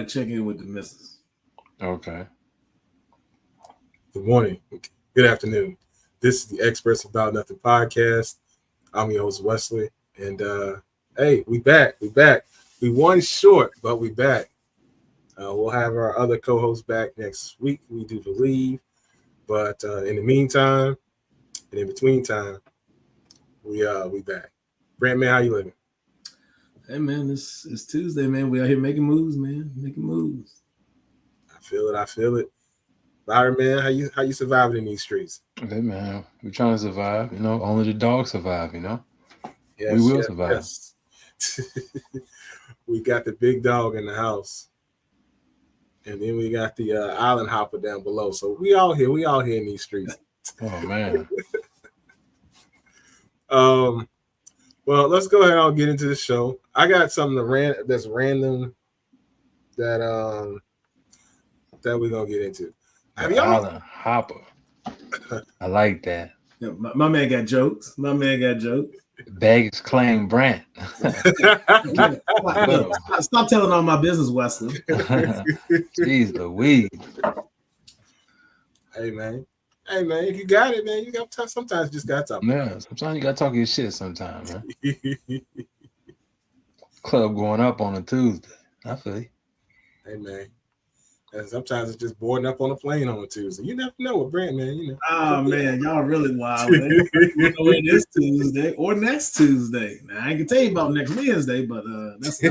check in with the missus. Okay. Good morning. Good afternoon. This is the Experts About Nothing podcast. I'm your host, Wesley. And hey, we back. We won short, but we back. We'll have our other co-hosts back next week, we do believe. But in the meantime, and in between time, we back. Brent, man, how you living? Hey man, it's Tuesday, man. We out here making moves, man. Making moves. I feel it. Byron, man, how you surviving in these streets? Hey man, we're trying to survive. You know, only the dogs survive. You know, Yes, we will survive. Yes. We got the big dog in the house, and then we got the island hopper down below. So we all here in these streets. Oh man. Well, let's go ahead and get into the show. I got something that's random that we're gonna get into. Have y'all Island hopper? I like that. Yeah, my man got jokes. Baggage claim Brant. Stop telling all my business, Wesley. Jeez Louise. Hey man, if you got it, man, you got sometimes you just got to talk. Yeah, sometimes you gotta talk your shit sometimes, man. Club going up on a Tuesday. I feel you. Hey man. And sometimes it's just boarding up on a plane on a Tuesday. You never know with Brent, man. You know. Oh man, y'all really wild. Man. It is Tuesday or next Tuesday. Now I ain't gonna tell you about next Wednesday, but that's you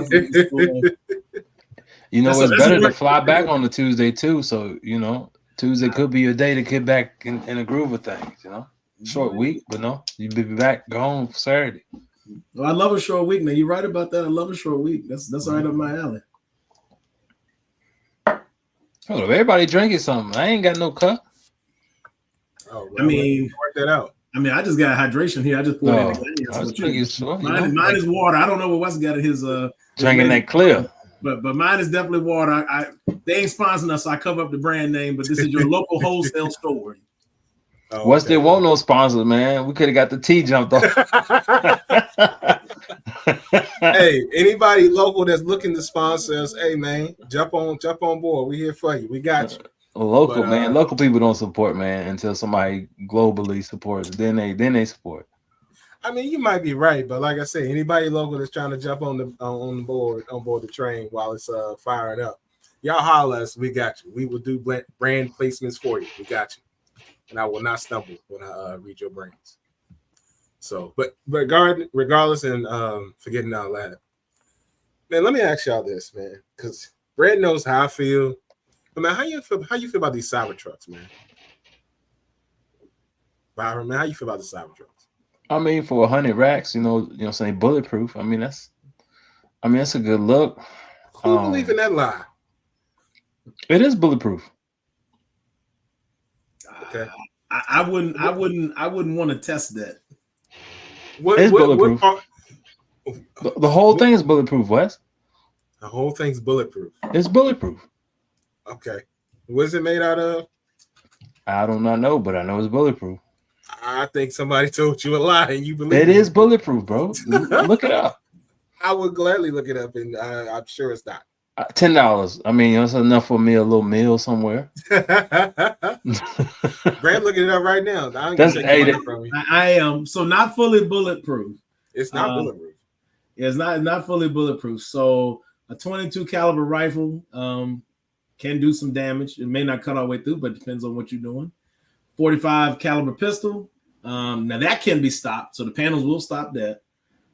know, it's better to fly back on the Tuesday too. So you know, Tuesday could be your day to get back in a groove of things. You know, short week, but no, you be back go home for Saturday. Well, I love a short week, man. You're right about that. I love a short week. That's right up my alley. Hold up, everybody drinking something. I ain't got no cup. Oh, well, I mean, work that out. I mean, I just got hydration here. I just poured it in the glass. Mine is water. I don't know what Wes got in his drinking that clear. But mine is definitely water. They ain't sponsoring us, so I cover up the brand name. But this is your local wholesale store. Oh, Wes didn't want no sponsors, man. We could have got the tea jumped off. Hey, anybody local that's looking to sponsor us, hey man, jump on board. We here for you. We got you. Local, man. Local people don't support, man, until somebody globally supports. Then they support. I mean, you might be right, but like I said, anybody local that's trying to jump on board the train while it's firing up, y'all holler at us. We got you. We will do brand placements for you. We got you, and I will not stumble when I read your brands. So, but regardless, and forgetting all that, man, let me ask y'all this, man, because Brad knows how I feel. But man, how you feel about these Cyberturks, man? Byron, man, how you feel about the Cyberturks? I mean, for 100 racks, you know, saying bulletproof. I mean, that's a good look. Who believe in that lie? It is bulletproof. Okay, I wouldn't want to test that. It's bulletproof. The whole thing is bulletproof, Wes. The whole thing's bulletproof. It's bulletproof. Okay. What's it made out of? I do not know, but I know it's bulletproof. I think somebody told you a lie and you believe it. It is bulletproof, bro. Look it up. I would gladly look it up, and I'm sure it's not. $10. I mean, that's enough for me a little meal somewhere. Brad looking it up right now. I am so not fully bulletproof. It's not bulletproof. It's not fully bulletproof. So a 22 caliber rifle can do some damage. It may not cut all the way through, but it depends on what you're doing. 45 caliber pistol. Now that can be stopped, so the panels will stop that.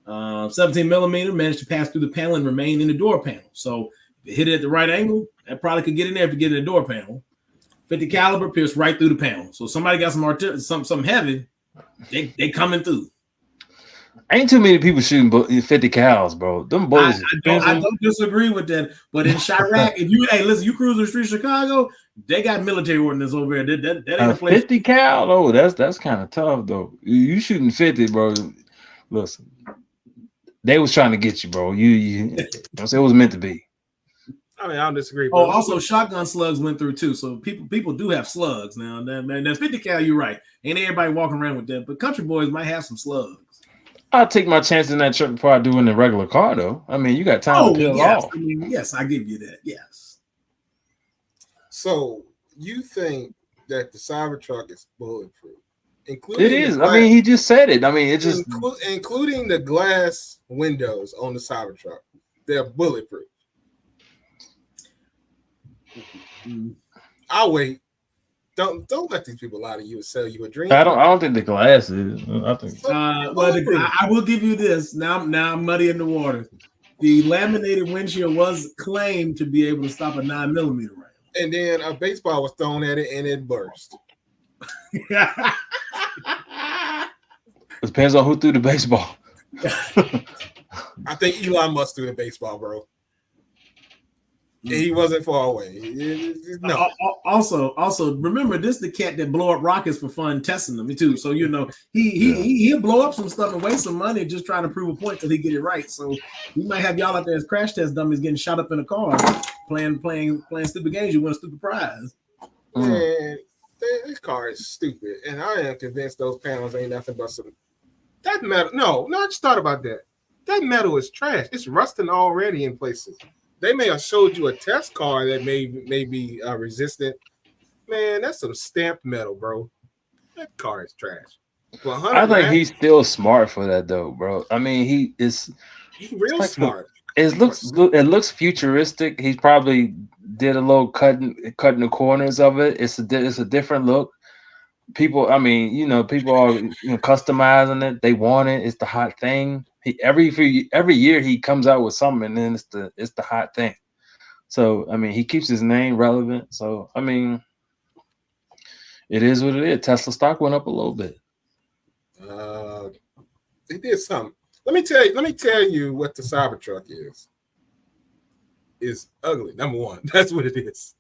17 millimeter managed to pass through the panel and remain in the door panel. So if you hit it at the right angle, that probably could get in there if you get in the door panel. 50 caliber pierced right through the panel. So somebody got something heavy, they coming through. Ain't too many people shooting 50 cals, bro. Them boys. I don't disagree with that. But in Chirac, if you you cruise the street Chicago, they got military ordnance over there. That ain't a place. 50 cal, oh, that's kind of tough though. You shooting 50, bro. Listen, they was trying to get you, bro. It was meant to be. I mean, I don't disagree. Bro. Oh, also shotgun slugs went through too. So people do have slugs now. That 50 cal, you're right. Ain't everybody walking around with that, but country boys might have some slugs. I'll take my chance in that truck before I do in the regular car, though. I mean, you got time to peel off. I mean, yes, I give you that. Yes. So you think that the Cybertruck is bulletproof, It is. I mean, he just said it. I mean, it just including the glass windows on the Cybertruck, they're bulletproof. I'll wait. Don't let these people lie to you and sell you a dream. I don't think the glass is. I think. I will give you this. Now I'm muddy in the water. The laminated windshield was claimed to be able to stop a 9mm round. And then a baseball was thrown at it and it burst. It depends on who threw the baseball. I think Elon Musk threw the baseball, bro. He wasn't far away. No. Also, remember this: the cat that blow up rockets for fun, testing them too. So he'll blow up some stuff and waste some money just trying to prove a point till he get it right. So we might have y'all out there as crash test dummies getting shot up in a car, playing stupid games. You win a stupid prize. Man, this car is stupid, and I am convinced those panels ain't nothing but some that metal. No, I just thought about that. That metal is trash. It's rusting already in places. They may have showed you a test car that may be resistant. Man, that's some stamped metal, bro. That car is trash. I think he's still smart for that, though, bro. I mean, he's real smart. It looks futuristic. He probably did a little cutting the corners of it. It's a different look. People, I mean, people are customizing it. They want it. It's the hot thing. Every year he comes out with something, and then it's the hot thing. So I mean, he keeps his name relevant. So I mean, it is what it is. Tesla stock went up a little bit. He did something. Let me tell you what the Cybertruck is. It's ugly. Number one, that's what it is.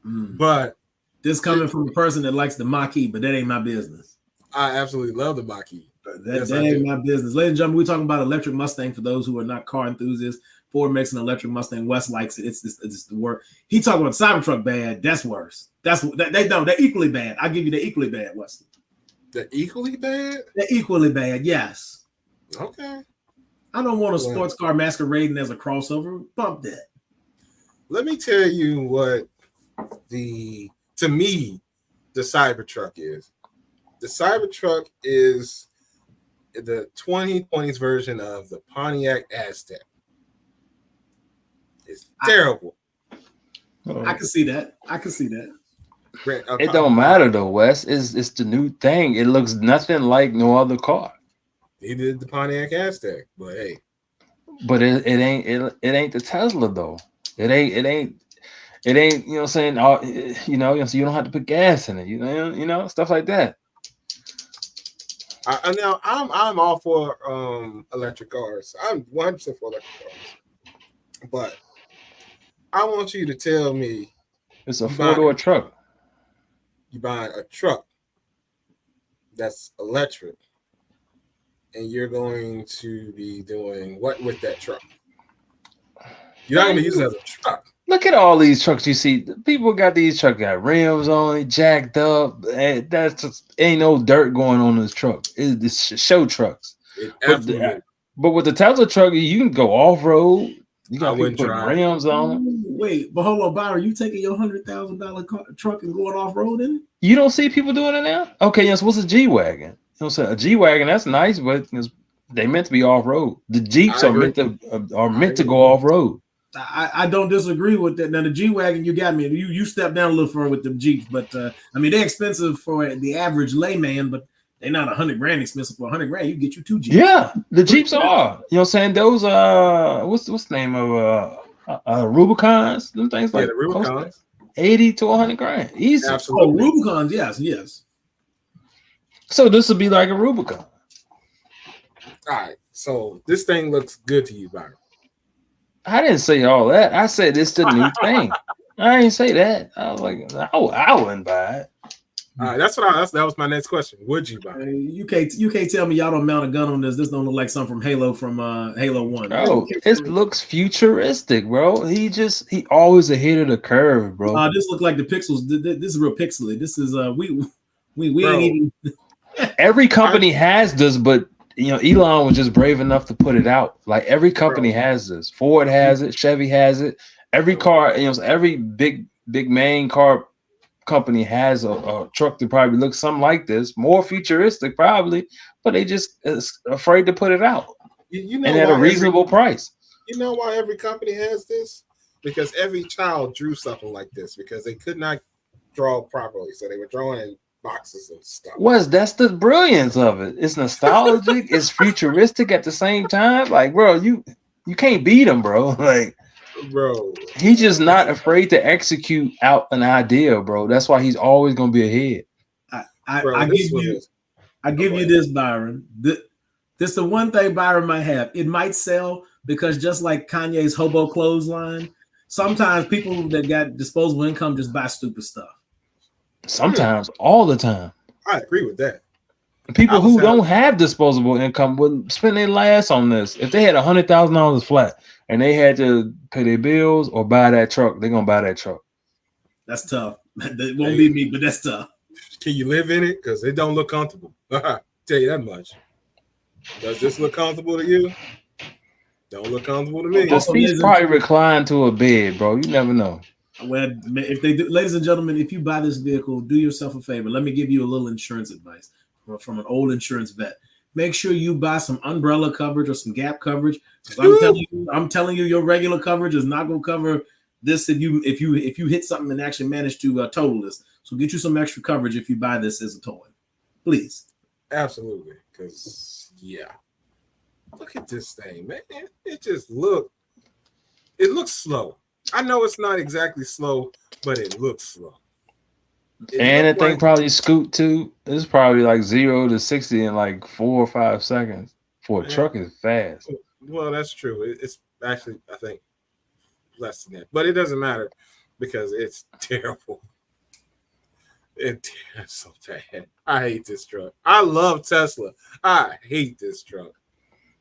But this coming from a person that likes the Mach-E, but that ain't my business. I absolutely love the Mach-E. That ain't my business. Ladies and gentlemen, we're talking about electric Mustang for those who are not car enthusiasts. Ford makes an electric Mustang. Wes likes it. It's the word. He talking about Cybertruck bad. That's worse. They're equally bad. I'll give you the equally bad, Wesley. They're equally bad? They're equally bad, yes. Okay. I don't want a sports car masquerading as a crossover. Bump that. Let me tell you what the Cybertruck is. The Cybertruck is the 2020s version of the Pontiac Aztek. It's terrible. I can see that. It don't matter though, Wes. It's the new thing. It looks nothing like no other car. He did the Pontiac Aztek, but hey. But it ain't the Tesla though. It ain't. You know what I'm saying? So you don't have to put gas in it. You know stuff like that. I'm all for electric cars. I'm 100% for electric cars. But I want you to tell me it's a 4-door truck. You buy a truck that's electric, and you're going to be doing what with that truck? You're not going to use it as a truck. Look at all these trucks you see. People got these trucks, got rims on it, jacked up. And that's just ain't no dirt going on this truck. It's show trucks. But with the Tesla truck, you can go off road. You got to put rims on them. Wait, but hold on, Byron. You taking your $100,000 truck and going off road in it? You don't see people doing it now? Okay, yes. What's a G-Wagon? You know what I'm saying? A G-Wagon, that's nice, but they meant to be off road. The Jeeps are meant to go off road. I don't disagree with that. Now the G-Wagon, you got me. You step down a little further with the Jeeps, but I mean they're expensive for the average layman, but they're not $100,000 expensive. For $100,000, you get you 2 Jeeps. Yeah, the Jeeps are. You know what I'm saying? Those what's the name of Rubicons? Them things like the Rubicons. $80,000 to $100,000. Easy. Absolutely. Oh, Rubicons, yes. So this would be like a Rubicon. All right. So this thing looks good to you, Byron. I didn't say all that. I said it's the new thing. I didn't say that. I was like, I wouldn't buy it. All right, that was my next question. Would you buy it? You can't tell me y'all don't mount a gun on this. This don't look like something from Halo Halo 1. Bro, it looks futuristic, bro. He always ahead of the curve, bro. This look like the pixels. This is real pixely. This is we ain't even. Every company has this, but Elon was just brave enough to put it out. Like every company has this. Ford has it. Chevy has it. Every car, every big big main car company has a truck that probably looks something like this, more futuristic probably, but they just afraid to put it out You know and at a reasonable price. You know why every company has this? Because every child drew something like this because they could not draw properly, so they were drawing in boxes and stuff. That's the brilliance of it. It's nostalgic, it's futuristic at the same time. Like, bro, you can't beat him, bro. Like, bro, he's just not afraid to execute out an idea, bro. That's why he's always gonna be ahead. I give you this, Byron. This is the one thing Byron might have. It might sell because just like Kanye's hobo clothesline, sometimes people that got disposable income just buy stupid stuff. Sometimes, all the time. I agree with that. People who don't have disposable income would spend their last on this. If they had $100,000 flat and they had to pay their bills or buy that truck, they're gonna buy that truck. That's tough. That won't be me, but that's tough. Can you live in it? Because it don't look comfortable. Tell you that much. Does this look comfortable to you? Don't look comfortable to me. The seat's probably reclined to a bed, bro. You never know. Well, if they do, ladies and gentlemen, if you buy this vehicle, do yourself a favor. Let me give you a little insurance advice from an old insurance vet. Make sure you buy some umbrella coverage or some gap coverage. I'm telling you, your regular coverage is not going to cover this if you hit something and actually manage to total this. So get you some extra coverage if you buy this as a toy, please. Absolutely, because look at this thing, man. It looks slow. I know it's not exactly slow, but it looks slow. And the thing probably scoot too. It's probably like 0 to 60 in like 4 or 5 seconds. For a truck is fast. Well, that's true. It's actually, I think, less than that. But it doesn't matter because it's terrible. It's so bad. I hate this truck. I love Tesla. I hate this truck.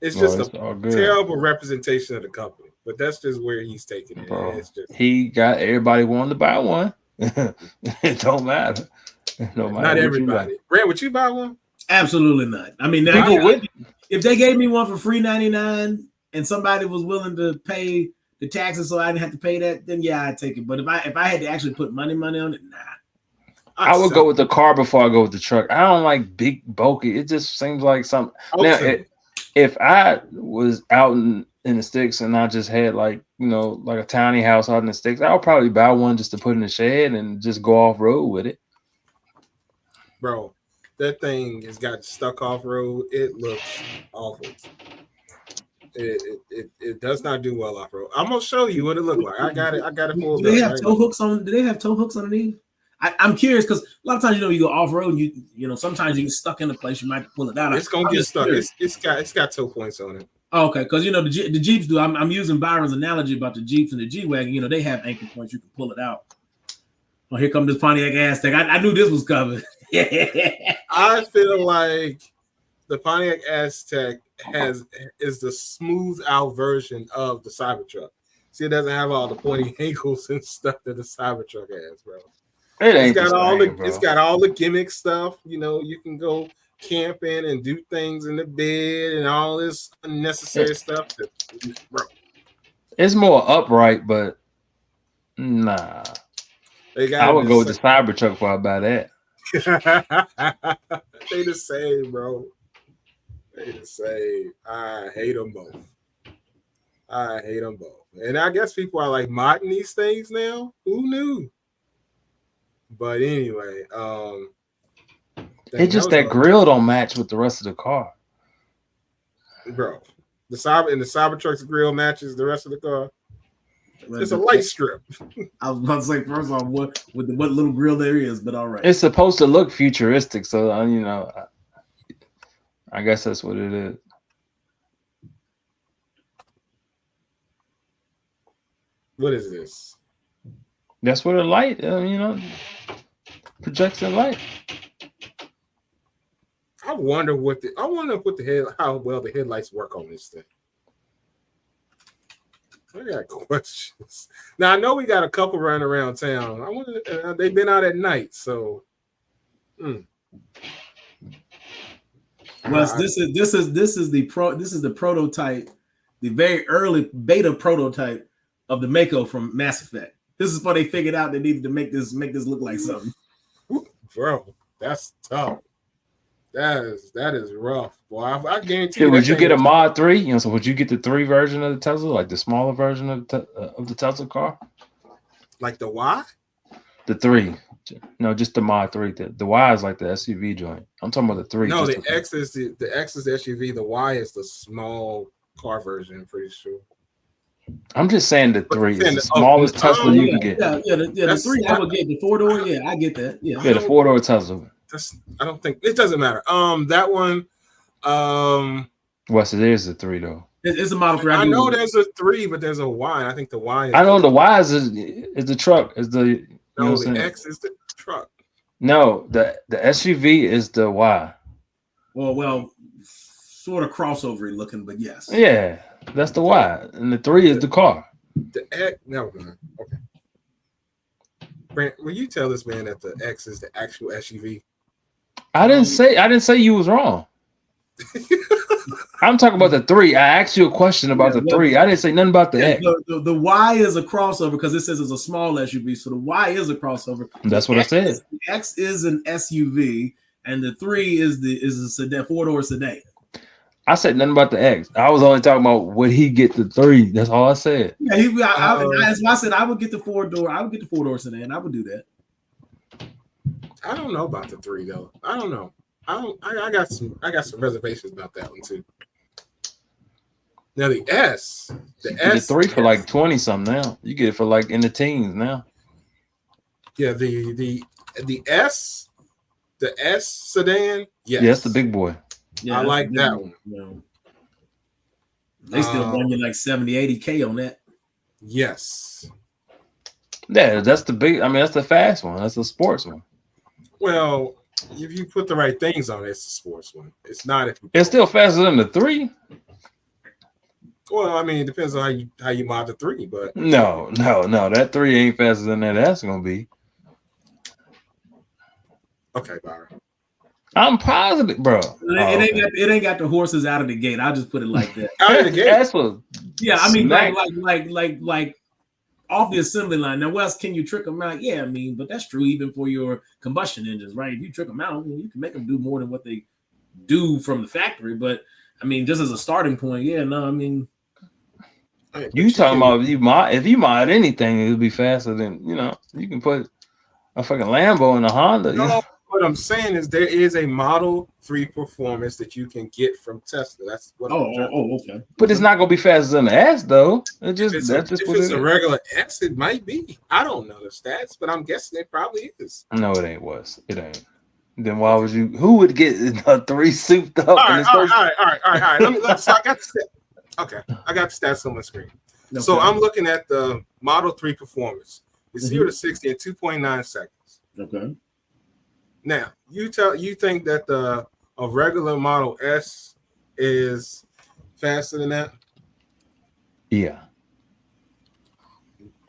It's just a terrible representation of the company. But that's just where he's taking it. Bro, it's just, he got everybody wanting to buy one. It don't matter. Not everybody. Brad, would you buy one? Absolutely not. I mean, if they gave me one for free $99 and somebody was willing to pay the taxes so I didn't have to pay that, then yeah, I'd take it. But if I had to actually put money on it, nah. I would go with the car before I go with the truck. I don't like big, bulky. It just seems like something. Now, if I was out in the sticks and I just had like a tiny house out in the sticks, I would probably buy one just to put in the shed and just go off road with it. Bro, that thing has got stuck off road. It looks awful. It does not do well off road. I'm gonna show you what it looks like. I got it full. Do they have tow hooks on? Do they have tow hooks underneath? I'm curious because a lot of times you go off road and you sometimes you get stuck in a place, you might pull it out. It's gonna get stuck. It's got tow points on it. Oh, okay, because the Jeeps do. I'm using Byron's analogy about the Jeeps and the G-Wagon. They have anchor points. You can pull it out. Oh, here comes this Pontiac Aztek. I knew this was coming. I feel like the Pontiac Aztek is the smooth out version of the Cybertruck. See, it doesn't have all the pointy ankles and stuff that the Cybertruck has, bro. It's got all the gimmick stuff. You can go camping and do things in the bed and all this unnecessary stuff. Bro, it's more upright, but nah. I would go with the Cybertruck before I buy that. They the same, bro. They the same. I hate them both. And I guess people are like modding these things now. Who knew? But anyway, it's just that grill don't match with the rest of the car, bro. The Cybertruck's grill matches the rest of the car. It's a light strip. I was about to say first off, what little grill there is, but all right. It's supposed to look futuristic, so I guess that's what it is. What is this? That's what a light, projects the light. I wonder how well the headlights work on this thing. I got questions. Now I know we got a couple running around town. I wonder they've been out at night, so. Well, this is the prototype, the very early beta prototype of the Mako from Mass Effect. This is what they figured out. They needed to make this look like something. Bro, that's tough. That is rough. Boy, I guarantee Yeah, you. would you get a Mod 3? You know, so would you get the 3 version of the Tesla, like the smaller version of the Tesla car? Like the Y? The 3. No, just the Mod 3. The Y is like the SUV joint. I'm talking about the 3. No, the X is the X is the SUV. The Y is the small car version. I'm pretty sure. I'm just saying the 3 is the smallest Tesla you can get. The 3 I would get. The 4-door, yeah, I get that. Yeah, the 4-door Tesla. I don't think it doesn't matter. That one. Wes, it is a 3 though. It's a Model 3. I know there's a 3, but there's a Y. And I think the Y. I know the Y is the truck. Is the the X is the truck. No, the SUV is the Y. Well, sort of crossover looking, but yes. Yeah, that's the Y, and the 3 is the car. The X. No, okay. Brent, will you tell this man that the X is the actual SUV? I didn't say you was wrong. I'm talking about the 3. I asked you a question about the 3. I didn't say nothing about the X. The Y is a crossover because it says it's a small SUV. So the Y is a crossover. That's what I said. The X is an SUV, and the 3 is a sedan, 4-door sedan. I said nothing about the X. I was only talking about would he get the 3. That's all I said. Yeah, I said I would get the 4-door. I would get the 4-door sedan. I would do that. I don't know about the 3 though. I don't know. I got some reservations about that one too. Now the S, the 3 for like 20 something now. You get it for like in the teens now. Yeah, the S sedan. Yes, yeah, that's the big boy. Yeah, I like that one. Yeah. They still run you like 70, 80K on that. Yes. Yeah, that's the big. I mean, that's the fast one. That's the sports one. Well, if you put the right things on it, it's a sports one. It's not. It's still faster than the 3. Well, I mean, it depends on how you mod the 3, but no, that 3 ain't faster than that. That's gonna be. Okay, Byron. I'm positive, bro. It ain't got the horses out of the gate. I'll just put it like that. Out of the gate. That's what. Yeah, I mean, like off the assembly line. Now, Wes, can you trick them out? Yeah, I mean, but that's true even for your combustion engines, right? If you trick them out, you can make them do more than what they do from the factory. But I mean, just as a starting point, yeah, no, I mean, you talking about if you mod anything, it'll be faster than you can put a fucking Lambo in a Honda. No, what I'm saying is there is a Model 3 performance that you can get from Tesla. That's what. Okay. But it's not gonna be faster than the S though. If it's a regular S, it might be. I don't know the stats, but I'm guessing it probably is. No, it ain't. Wes. It ain't. Then why would you? Who would get a 3 souped up? All right. Let me. So I got the stats. Okay, I got the stats on my screen. Okay. So I'm looking at the Model 3 performance. It's 0 to 60 in 2.9 seconds. Okay. Now you think that a regular Model S is faster than that? Yeah.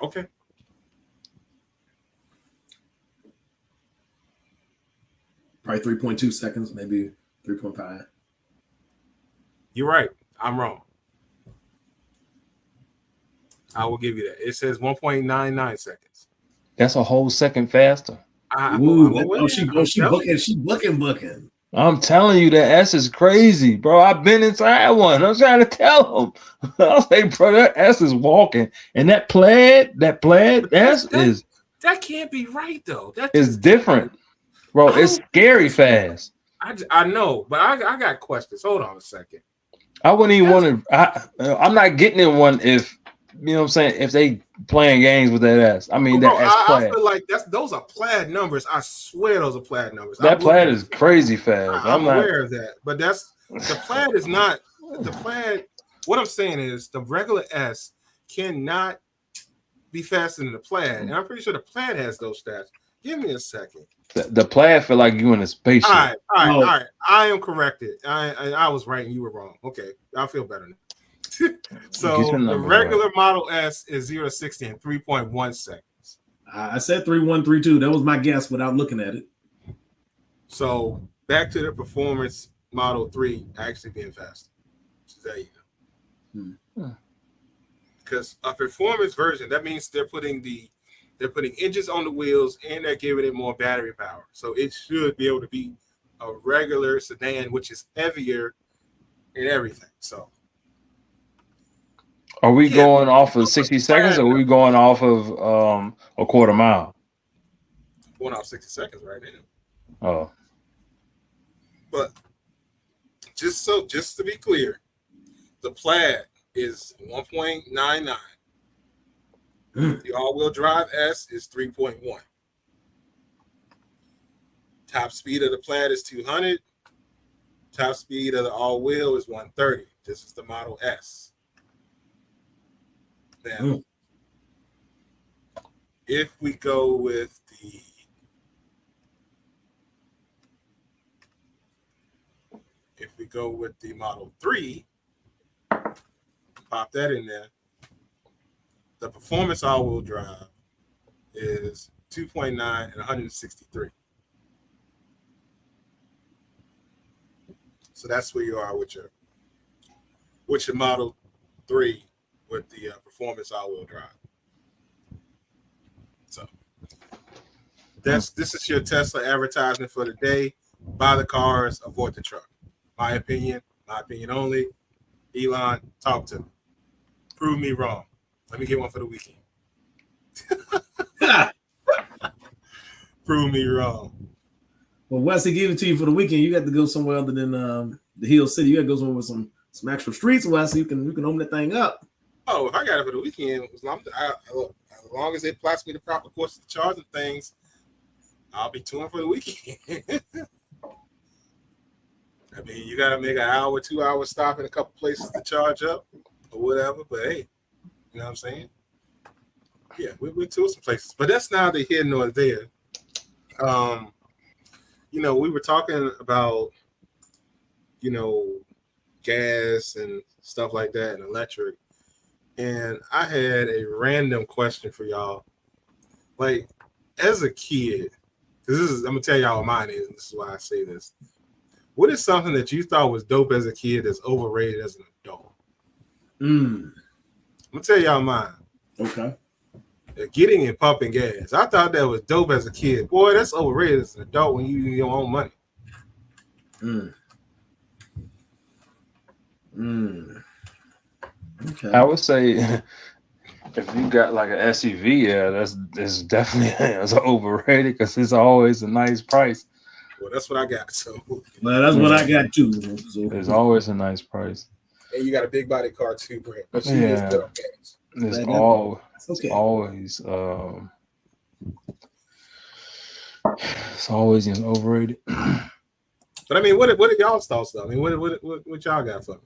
Okay. Probably 3.2 seconds, maybe 3.5. You're right. I'm wrong. I will give you that. It says 1.99 seconds. That's a whole second faster. She booking. I'm telling you, that S is crazy, bro. I've been inside one. I'm trying to tell him. I'll say, bro, that S is walking, and that plaid S is. That can't be right though. That is different, bro. It's scary fast. I know, but I got questions. Hold on a second. I wouldn't even want to. I'm not getting in one if you know what I'm saying. If they playing games with that S, I mean that S plaid. I feel like those are plaid numbers. I swear those are plaid numbers. That plaid is crazy fast. I'm aware of that, but the plaid is not the plaid. What I'm saying is the regular S cannot be faster than the plaid, and I'm pretty sure the plaid has those stats. Give me a second. The plaid feel like you in a spaceship. All right. I am corrected. I was right and you were wrong. Okay, I feel better now. So the regular Model S is 0 to 60 in 3.1 seconds. I said 3.132. That was my guess without looking at it. So back to the performance Model 3 actually being faster. So there you go. Because a performance version, that means they're putting the They're putting engines on the wheels, and they're giving it more battery power. So it should be able to be a regular sedan, which is heavier and everything. So Are we going off of 60 seconds, or are we going off of a quarter mile? Going off 60 seconds right now. Oh, But just to be clear, the Plaid is 1.99. The all-wheel drive S is 3.1. Top speed of the Plaid is 200. Top speed of the all-wheel is 130. This is the Model S. Now, if we go with the Model 3, pop that in there. The performance all-wheel drive is 2.9 and 163. So that's where you are with your Model 3 with the performance all-wheel drive. So this is your Tesla advertisement for the day. Buy the cars, avoid the truck. My opinion only. Elon, talk to me. Prove me wrong. Let me get one for the weekend. Prove me wrong. Well, Wesley, give it to you for the weekend. You got to go somewhere other than the Hill City. You got to go somewhere with some actual streets, Wesley. You can open that thing up. Oh, if I got it for the weekend, as long as it plots me the proper course of charging things, I'll be touring for the weekend. I mean, you got to make an hour, 2 hour stop in a couple places to charge up or whatever. But hey, you know what I'm saying? Yeah, we're to some places, but that's neither here nor there. We were talking about, gas and stuff like that and electric. And I had a random question for y'all. Like, as a kid, because I'm going to tell y'all what mine is, and this is why I say this. What is something that you thought was dope as a kid that's overrated as an adult? I'm going to tell y'all mine. Okay. Getting and pumping gas. I thought that was dope as a kid. Boy, that's overrated as an adult when you use your own money. Okay. I would say if you got like an SUV, yeah, that's definitely that's overrated because it's always a nice price. Well, that's what I got. So, well, that's what I got too. So. It's always a nice price. And you got a big body car too, Brent. But she is good on gas. It's always overrated. But I mean, what are y'all's thoughts though? I mean, what y'all got for me?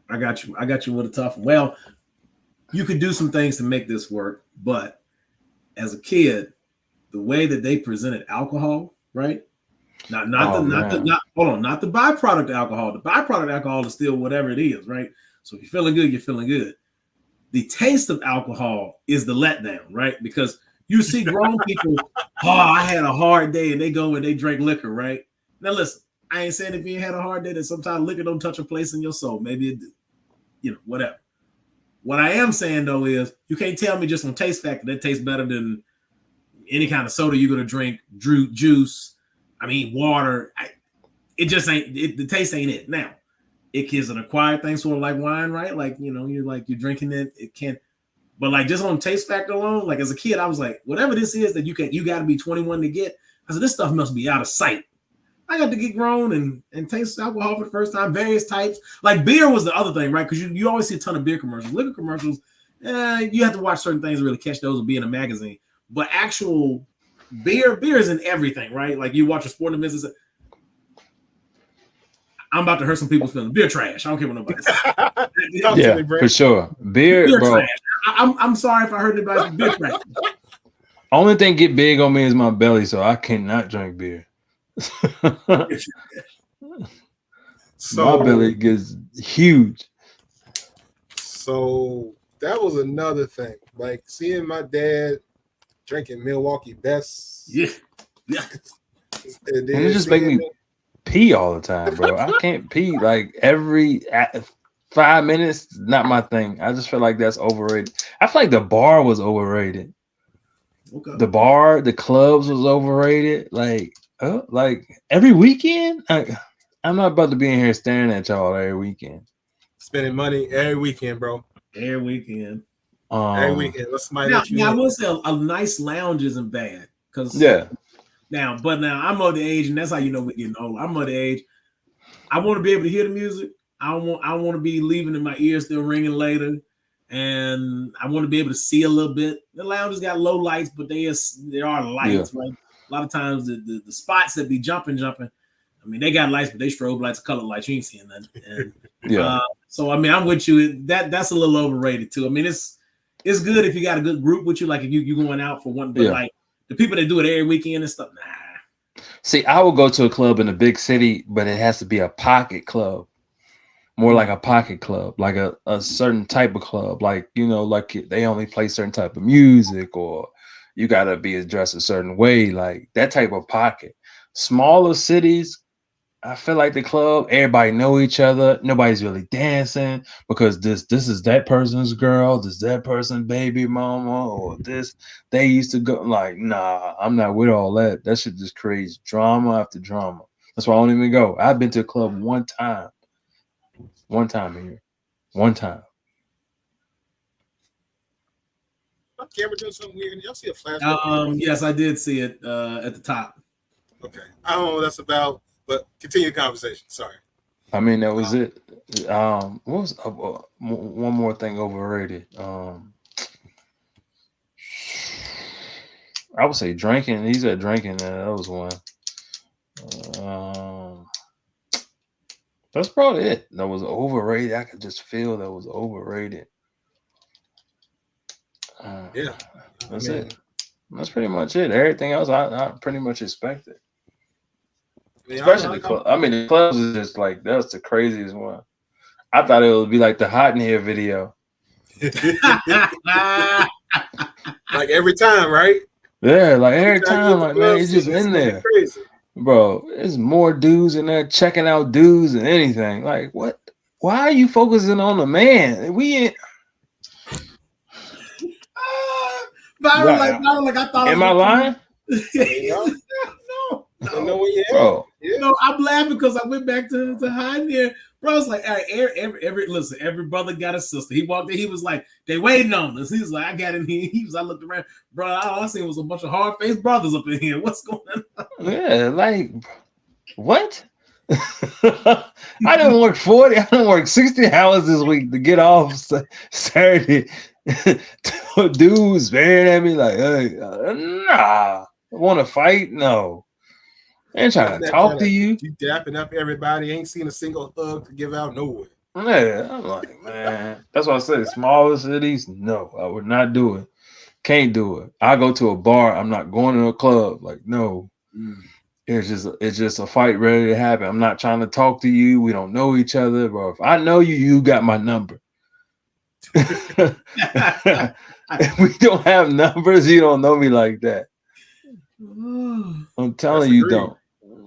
I got you with a tough one. Well, you could do some things to make this work, but as a kid, the way that they presented alcohol, right? Not the byproduct alcohol. The byproduct alcohol is still whatever it is, right? So if you're feeling good, you're feeling good. The taste of alcohol is the letdown, right? Because you see grown people, I had a hard day, and they go and they drink liquor, right? Now listen, I ain't saying if you had a hard day that sometimes liquor don't touch a place in your soul. Maybe it do, whatever. What I am saying though is you can't tell me just on taste factor that tastes better than any kind of soda you're gonna drink, juice, water. It just ain't. The taste ain't it. Now, it is an acquired thing, sort of like wine, right? Like you're drinking it. It can't. But like just on taste factor alone, like as a kid, I was like, whatever this is that you got to be 21 to get. I said this stuff must be out of sight. I got to get grown and taste alcohol for the first time, various types. Like beer was the other thing, right? Because you always see a ton of beer commercials. Liquor commercials, you have to watch certain things to really catch those or be in a magazine. But actual beer is in everything, right? Like you watch a sporting event. I'm about to hurt some people's feelings. Beer trash. I don't care what nobody says. Yeah, for sure. Beer bro. Trash. I'm sorry if I hurt anybody's beer trash. Only thing get big on me is my belly, so I cannot drink beer. So my belly gets huge. So that was another thing. Like seeing my dad drinking Milwaukee Best. Yeah. And it just make me pee all the time, bro. I can't pee like every 5 minutes, not my thing. I just feel like that's overrated. I feel like the bar was overrated. Okay. The bar, the clubs was overrated. Like every weekend, I'm not about to be in here staring at y'all every weekend. Spending money every weekend, bro. Every weekend. Every weekend. Let's somebody Now, let you I in. will say a nice lounge isn't bad. Yeah. Now I'm of the age, and that's how you know we're getting old. I'm of the age. I want to be able to hear the music. I want to be leaving in my ears still ringing later, and I want to be able to see a little bit. The lounges got low lights, but there are lights, right? A lot of times the spots that be jumping. I mean, they got lights, but they strobe lights, color lights. You ain't seeing that. And, so I mean, I'm with you. That's a little overrated too. I mean, it's good if you got a good group with you, like if you going out for one, but like the people that do it every weekend and stuff, nah. See, I will go to a club in a big city, but it has to be a pocket club. More like a pocket club, like a certain type of club, like, you know, like they only play certain type of music, or you got to be dressed a certain way, like that type of pocket. Smaller cities, I feel like the club, everybody know each other. Nobody's really dancing because this is that person's girl, this that person's baby mama, or this they used to go. Like, nah, I'm not with all that. That shit just creates drama after drama. That's why I don't even go. I've been to a club one time here. One time. My camera doing something weird. Y'all see a flash? Yes, I did see it at the top. Okay. I don't know what that's about, but continue the conversation. Sorry. I mean, that was it. What was one more thing overrated? I would say drinking. He said drinking. That was one. That's probably it. That was overrated. I could just feel that was overrated. That's it. That's pretty much it. Everything else, I pretty much expected. Especially the club. I mean, the clubs is just like, that's the craziest one. I thought it would be like the Hot in Here video. Like every time, right? Yeah, like every time, like, man, he's just in there. Crazy. Bro, there's more dudes in there checking out dudes than anything. Like, what? Why are you focusing on the man? We ain't. Byron, like I thought. Am I lying? No. Bro. No, I'm laughing because I went back to hiding there. Bro, it's like, all right, every brother got a sister. He walked in, he was like, they waiting on us. He was like, I got in here. I looked around, bro. All I seen was a bunch of hard-faced brothers up in here. What's going on? Yeah, like, what? I didn't work 40, I didn't work 60 hours this week to get off Saturday. Dudes staring at me like, hey, nah. Want to fight? No. I ain't trying to talk to you. You dapping up everybody. Ain't seen a single hug to give out nowhere. Yeah, I'm like, man. That's why I said smaller cities. No, I would not do it. Can't do it. I go to a bar. I'm not going to a club. Like, no. It's just a fight ready to happen. I'm not trying to talk to you. We don't know each other, bro. If I know you, you got my number. If we don't have numbers, you don't know me like that. I'm telling you, don't.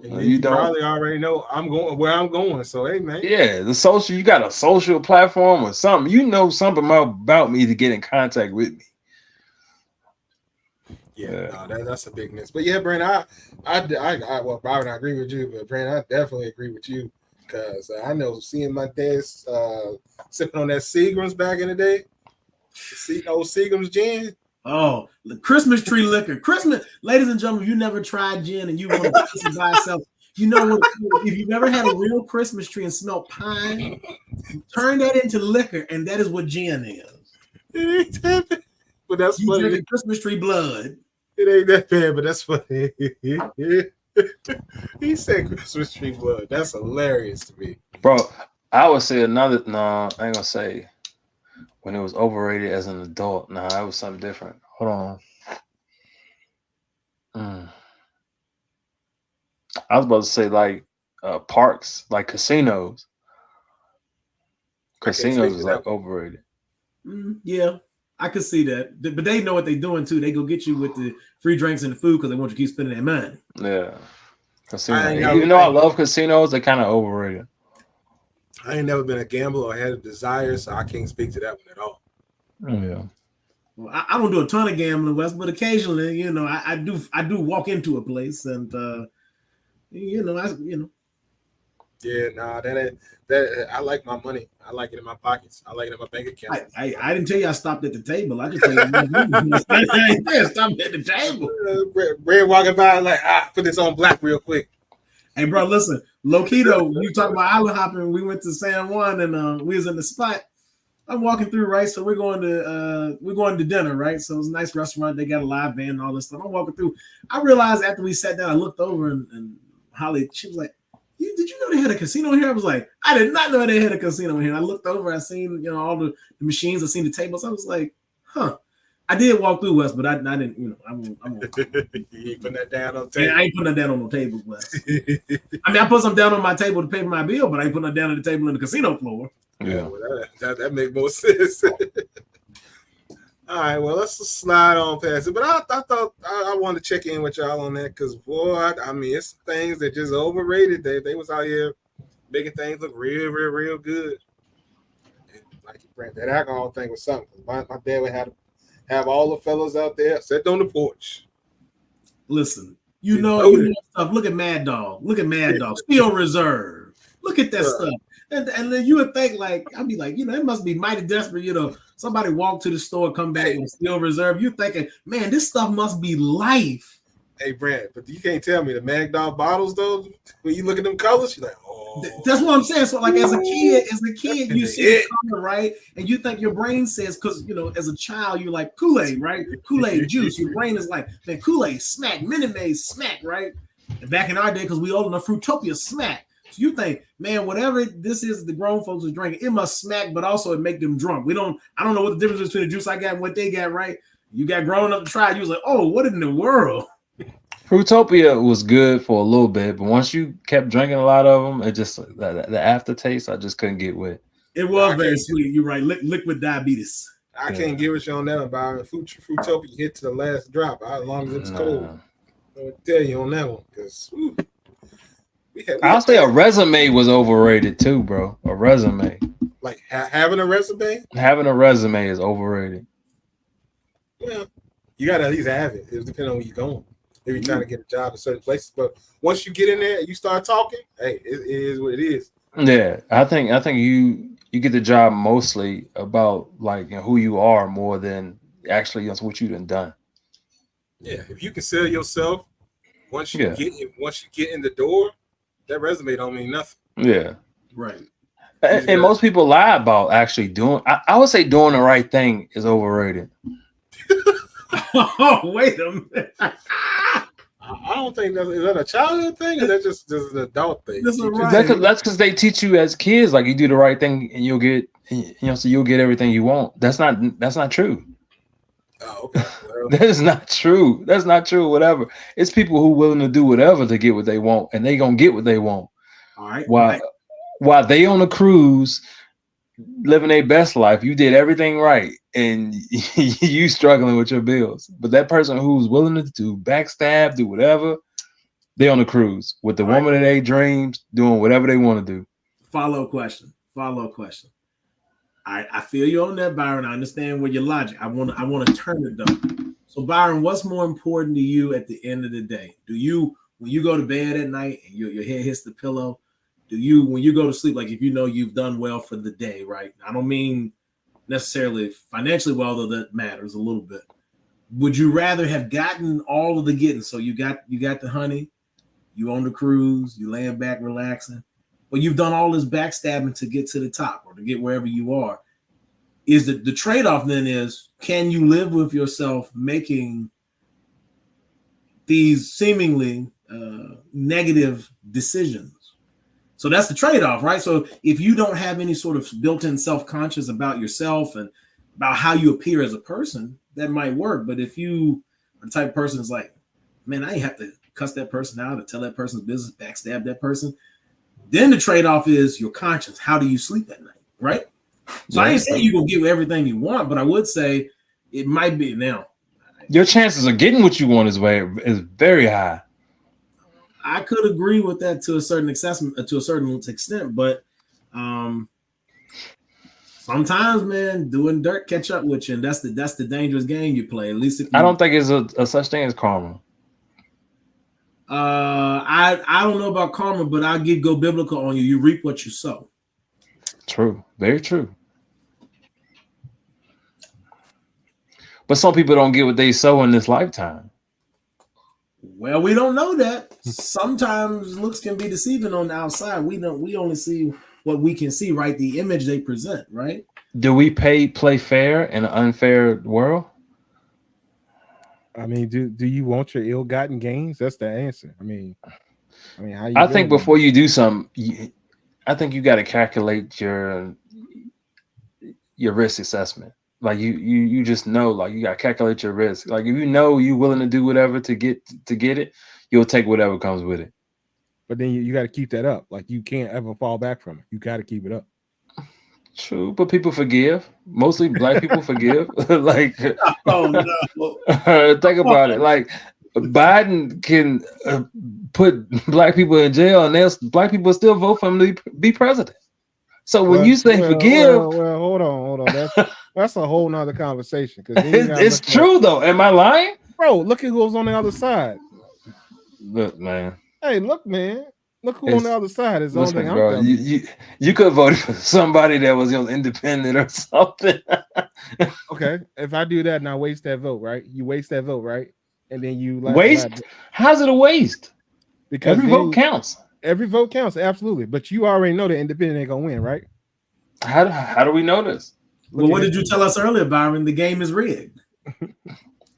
You probably already know I'm going where I'm going. So hey, man. Yeah, you got a social platform or something. You know something about me to get in contact with me. Yeah. No, that's a big miss. But yeah, Brandon, well, Byron, I agree with you, but Brandon, I definitely agree with you because I know seeing my dad sipping on that Seagram's back in the day, old Seagram's gin. Oh, the Christmas tree liquor. Christmas, ladies and gentlemen, if you never tried gin and you want to taste it by itself, you know what? If you've never had a real Christmas tree and smelled pine, turn that into liquor, and that is what gin is. It ain't that bad, but that's funny. Drinking Christmas tree blood. It ain't that bad, but that's funny. He said Christmas tree blood. That's hilarious to me, bro. I would say another. No, I ain't gonna say. When it was overrated as an adult. Nah, that was something different. Hold on. I was about to say like parks, like casinos. Casinos is like overrated. Yeah, I could see that. But they know what they're doing too. They go get you with the free drinks and the food because they want you to keep spending their money. Yeah. Casinos. Even though I love casinos, they're kind of overrated. I ain't never been a gambler or had a desire, so I can't speak to that one at all. Oh, yeah. Well, I don't do a ton of gambling, Wes, but occasionally, I do walk into a place and Yeah, nah, that I like my money. I like it in my pockets. I like it in my bank account. I didn't tell you I stopped at the table. I just tell you I stopped at the table. Brad walking by like, put this on black real quick. Hey, bro, listen, Loquito, you talk about island hopping. We went to San Juan and we was in the spot. I'm walking through, right? So we're going to dinner, right? So it's a nice restaurant. They got a live band and all this stuff. I'm walking through. I realized after we sat down, I looked over and Holly, she was like, did you know they had a casino here? I was like, I did not know they had a casino here. I looked over, I seen, all the machines, I seen the tables. I was like, huh. I did walk through, Wes, but I didn't, I won't. You ain't putting that down on the table. Yeah, I ain't putting that down on no tables, Wes. I mean, I put some down on my table to pay for my bill, but I ain't putting that down on the table in the casino floor. Yeah. Well, that makes more sense. All right, well, let's just slide on past it. But I thought I wanted to check in with y'all on that because, boy, I mean, it's things that just overrated. They was out here making things look real good. And like that alcohol thing was something. My dad would have all the fellas out there sit on the porch. Listen, you know stuff. Look at Mad Dog. Steel Reserve. Look at that stuff. And then you would think, like, I'd be like, it must be mighty desperate, somebody walk to the store, come back with Steel Reserve. You're thinking, man, this stuff must be life. Hey, Brad, but you can't tell me the Mad Dog bottles, though, when you look at them colors, you're like, oh. That's what I'm saying. So, like, as a kid, you see the color, right? And you think your brain says, because, as a child, you're like, Kool-Aid, right? Kool-Aid juice. Your brain is like, man, Kool-Aid, smack, Minute Maid, smack, right? And back in our day, because we old enough, Fruitopia, smack. So you think, man, whatever this is the grown folks are drinking, it must smack, but also it make them drunk. I don't know what the difference is between the juice I got and what they got, right? You got grown up to try it, you was like, oh, what in the world? Fruitopia was good for a little bit, but once you kept drinking a lot of them, it just the aftertaste I just couldn't get with. It was very sweet. You're right. Liquid diabetes. I can't give it you on that one, Byron. Fruitopia hit to the last drop. As long as it's cold, I'll tell you on that one because. I'll say a resume was overrated too, bro. A resume. Like having a resume? Having a resume is overrated. Yeah. You got to at least have it. It depends on where you're going. If you're trying to get a job in certain places. But once you get in there and you start talking, hey, it is what it is. Yeah. I think you get the job mostly about like who you are more than actually what you done. Yeah. If you can sell yourself once you get in the door, that resume don't mean nothing. Yeah. Right. And most people lie about actually doing. I would say doing the right thing is overrated. Oh, wait a minute. I don't think is that a childhood thing or that's just an adult thing. That's because they teach you as kids, like you do the right thing and you'll get, so you'll get everything you want. That's not true. Oh, okay. Well, that is not true. That's not true. Whatever. It's people who willing to do whatever to get what they want, and they gonna get what they want. All right. While they on a cruise, living their best life, you did everything right, and you struggling with your bills. But that person who's willing to do backstab, do whatever, they on a cruise with the woman of their dreams, doing whatever they want to do. Follow up question. I feel you on that, Byron. I understand where your logic. I want to turn it though. So, Byron, what's more important to you at the end of the day? When you go to bed at night and your head hits the pillow, when you go to sleep, like if you know you've done well for the day, right? I don't mean necessarily financially well, though that matters a little bit. Would you rather have gotten all of the getting? So you got the honey, you on the cruise, you laying back, relaxing. But you've done all this backstabbing to get to the top or to get wherever you are. Is the trade-off then is, can you live with yourself making these seemingly negative decisions? So that's the trade-off, right? So if you don't have any sort of built-in self-conscious about yourself and about how you appear as a person, that might work. But if you are the type of person that's like, man, I ain't have to cuss that person out or tell that person's business, backstab that person, then the trade-off is your conscience. How do you sleep at night, right? So I ain't saying you're going to get everything you want, but I would say it might be now. Your chances of getting what you want is very high. I could agree with that to a certain extent, but Sometimes, man, doing dirt catch up with you, and that's the dangerous game you play. At least if you, I don't think it's a such thing as karma. I don't know about karma, but I'll go biblical on you. You reap what you sow. True, very true. But some people don't get what they sow in this lifetime. Well, we don't know that. Sometimes looks can be deceiving on the outside. We only see what we can see, right? The image they present, right? Do we play fair in an unfair world? I mean, do you want your ill-gotten gains? That's the answer. I mean, how you? I think before you do something, I think you got to calculate your risk assessment. Like you just know, like you got to calculate your risk. Like if you know you're willing to do whatever to get it, you'll take whatever comes with it. But then you got to keep that up. Like you can't ever fall back from it. You got to keep it up. True, but people forgive. Mostly black people forgive. Like, oh no! Think about it. Like Biden can put black people in jail, and black people still vote for him to be president. So when you say forgive, hold on. That's a whole nother conversation. Because it's true though. Am I lying, bro? Look at who's on the other side. Look, man. Hey, look, man. Look who on the other side is. Listen, bro, you could vote for somebody that was independent or something. Okay, if I do that and I waste that vote, right? You waste that vote, right? And then you waste. How's it a waste? Because every vote counts. Every vote counts, absolutely. But you already know the independent ain't gonna win, right? How do we know this? Well, what did you tell us earlier, Byron? The game is rigged.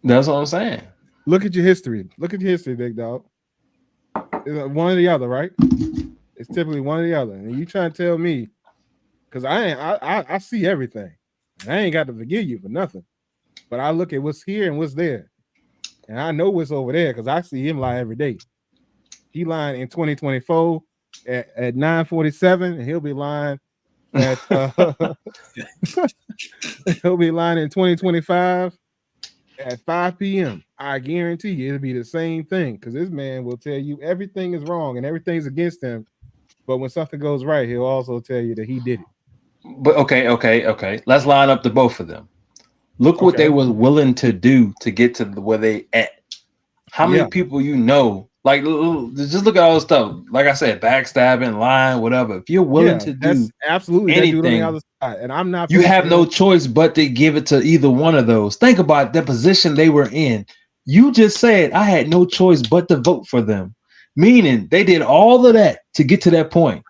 That's what I'm saying. Look at your history. Look at your history, big dog. It's one or the other, right? It's typically one or the other. And you trying to tell me, because I see everything. I ain't got to forgive you for nothing. But I look at what's here and what's there. And I know what's over there because I see him lie every day. He lying in 2024 at 9:47, and he'll be lying at he'll be lying in 2025 at 5 p.m. I guarantee you it'll be the same thing because this man will tell you everything is wrong and everything's against him. But when something goes right, he'll also tell you that he did it. But okay. Let's line up the both of them. Look what they were willing to do to get to where they at. How many people you know? Like, just look at all the stuff. Like I said, backstabbing, lying, whatever. If you're willing to do absolutely anything, on the other side, and I'm not. You have no choice but to give it to either one of those. Think about the position they were in. You just said I had no choice but to vote for them, meaning they did all of that to get to that point.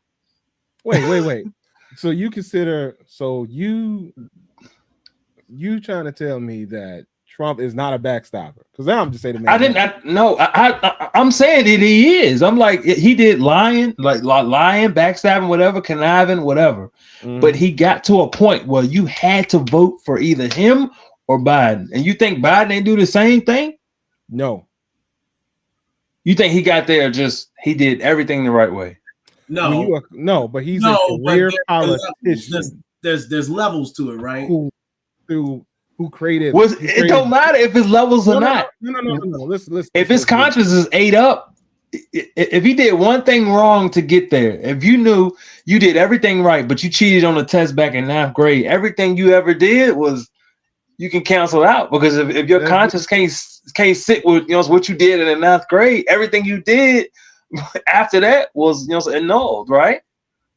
Wait. So you consider? So you trying to tell me that Trump is not a backstabber? Because now I'm just saying, I'm saying that he is. I'm like, he did lying, backstabbing, whatever, conniving, whatever. Mm-hmm. But he got to a point where you had to vote for either him or Biden. And you think Biden ain't do the same thing? No. You think he got there he did everything the right way? No. But he's a career politician. There's levels to it, right? Who created? It don't matter if it's levels or not. No. Listen. If his conscience is ate up, if he did one thing wrong to get there, if you knew you did everything right, but you cheated on the test back in 9th grade, everything you ever did you can cancel out because if your conscience can't sit with what you did in the 9th grade, everything you did after that was annulled, right?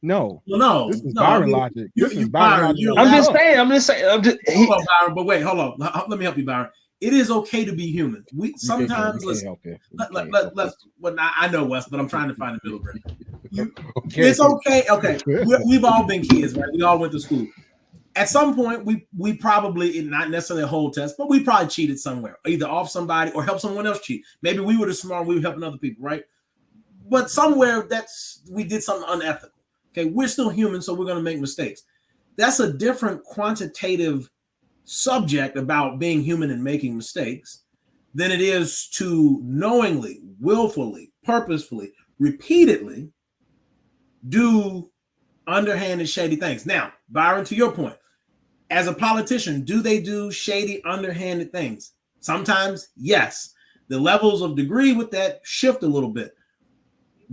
No. This is Byron logic. Byron. I'm just saying. Hold on, Byron. But wait, hold on. Let me help you, Byron. It is okay to be human. We sometimes let's. I know Wes, but I'm trying to find the middle ground. It's okay. Okay, we've all been kids, right? We all went to school. At some point, we probably not necessarily a whole test, but we probably cheated somewhere, either off somebody or helped someone else cheat. Maybe we were the smart, we were helping other people, right? But somewhere we did something unethical. Okay, we're still human, so we're going to make mistakes. That's a different quantitative subject about being human and making mistakes than it is to knowingly, willfully, purposefully, repeatedly do underhanded, shady things. Now, Byron, to your point, as a politician, do they do shady, underhanded things? Sometimes, yes. The levels of degree with that shift a little bit.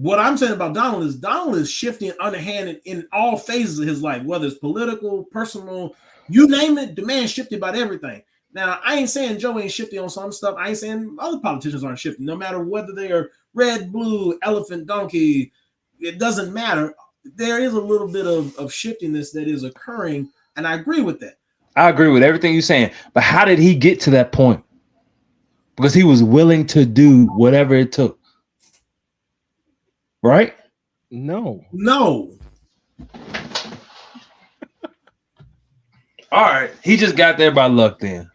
what I'm saying about Donald is shifting underhanded in all phases of his life, whether it's political, personal, you name it. The man shifted about everything. Now, I ain't saying Joe ain't shifty on some stuff. I ain't saying other politicians aren't shifty, no matter whether they are red, blue, elephant, donkey. It doesn't matter. There is a little bit of shiftiness that is occurring, and I agree with that. I agree with everything you're saying. But how did he get to that point? Because he was willing to do whatever it took. Right? No. All right. He just got there by luck then.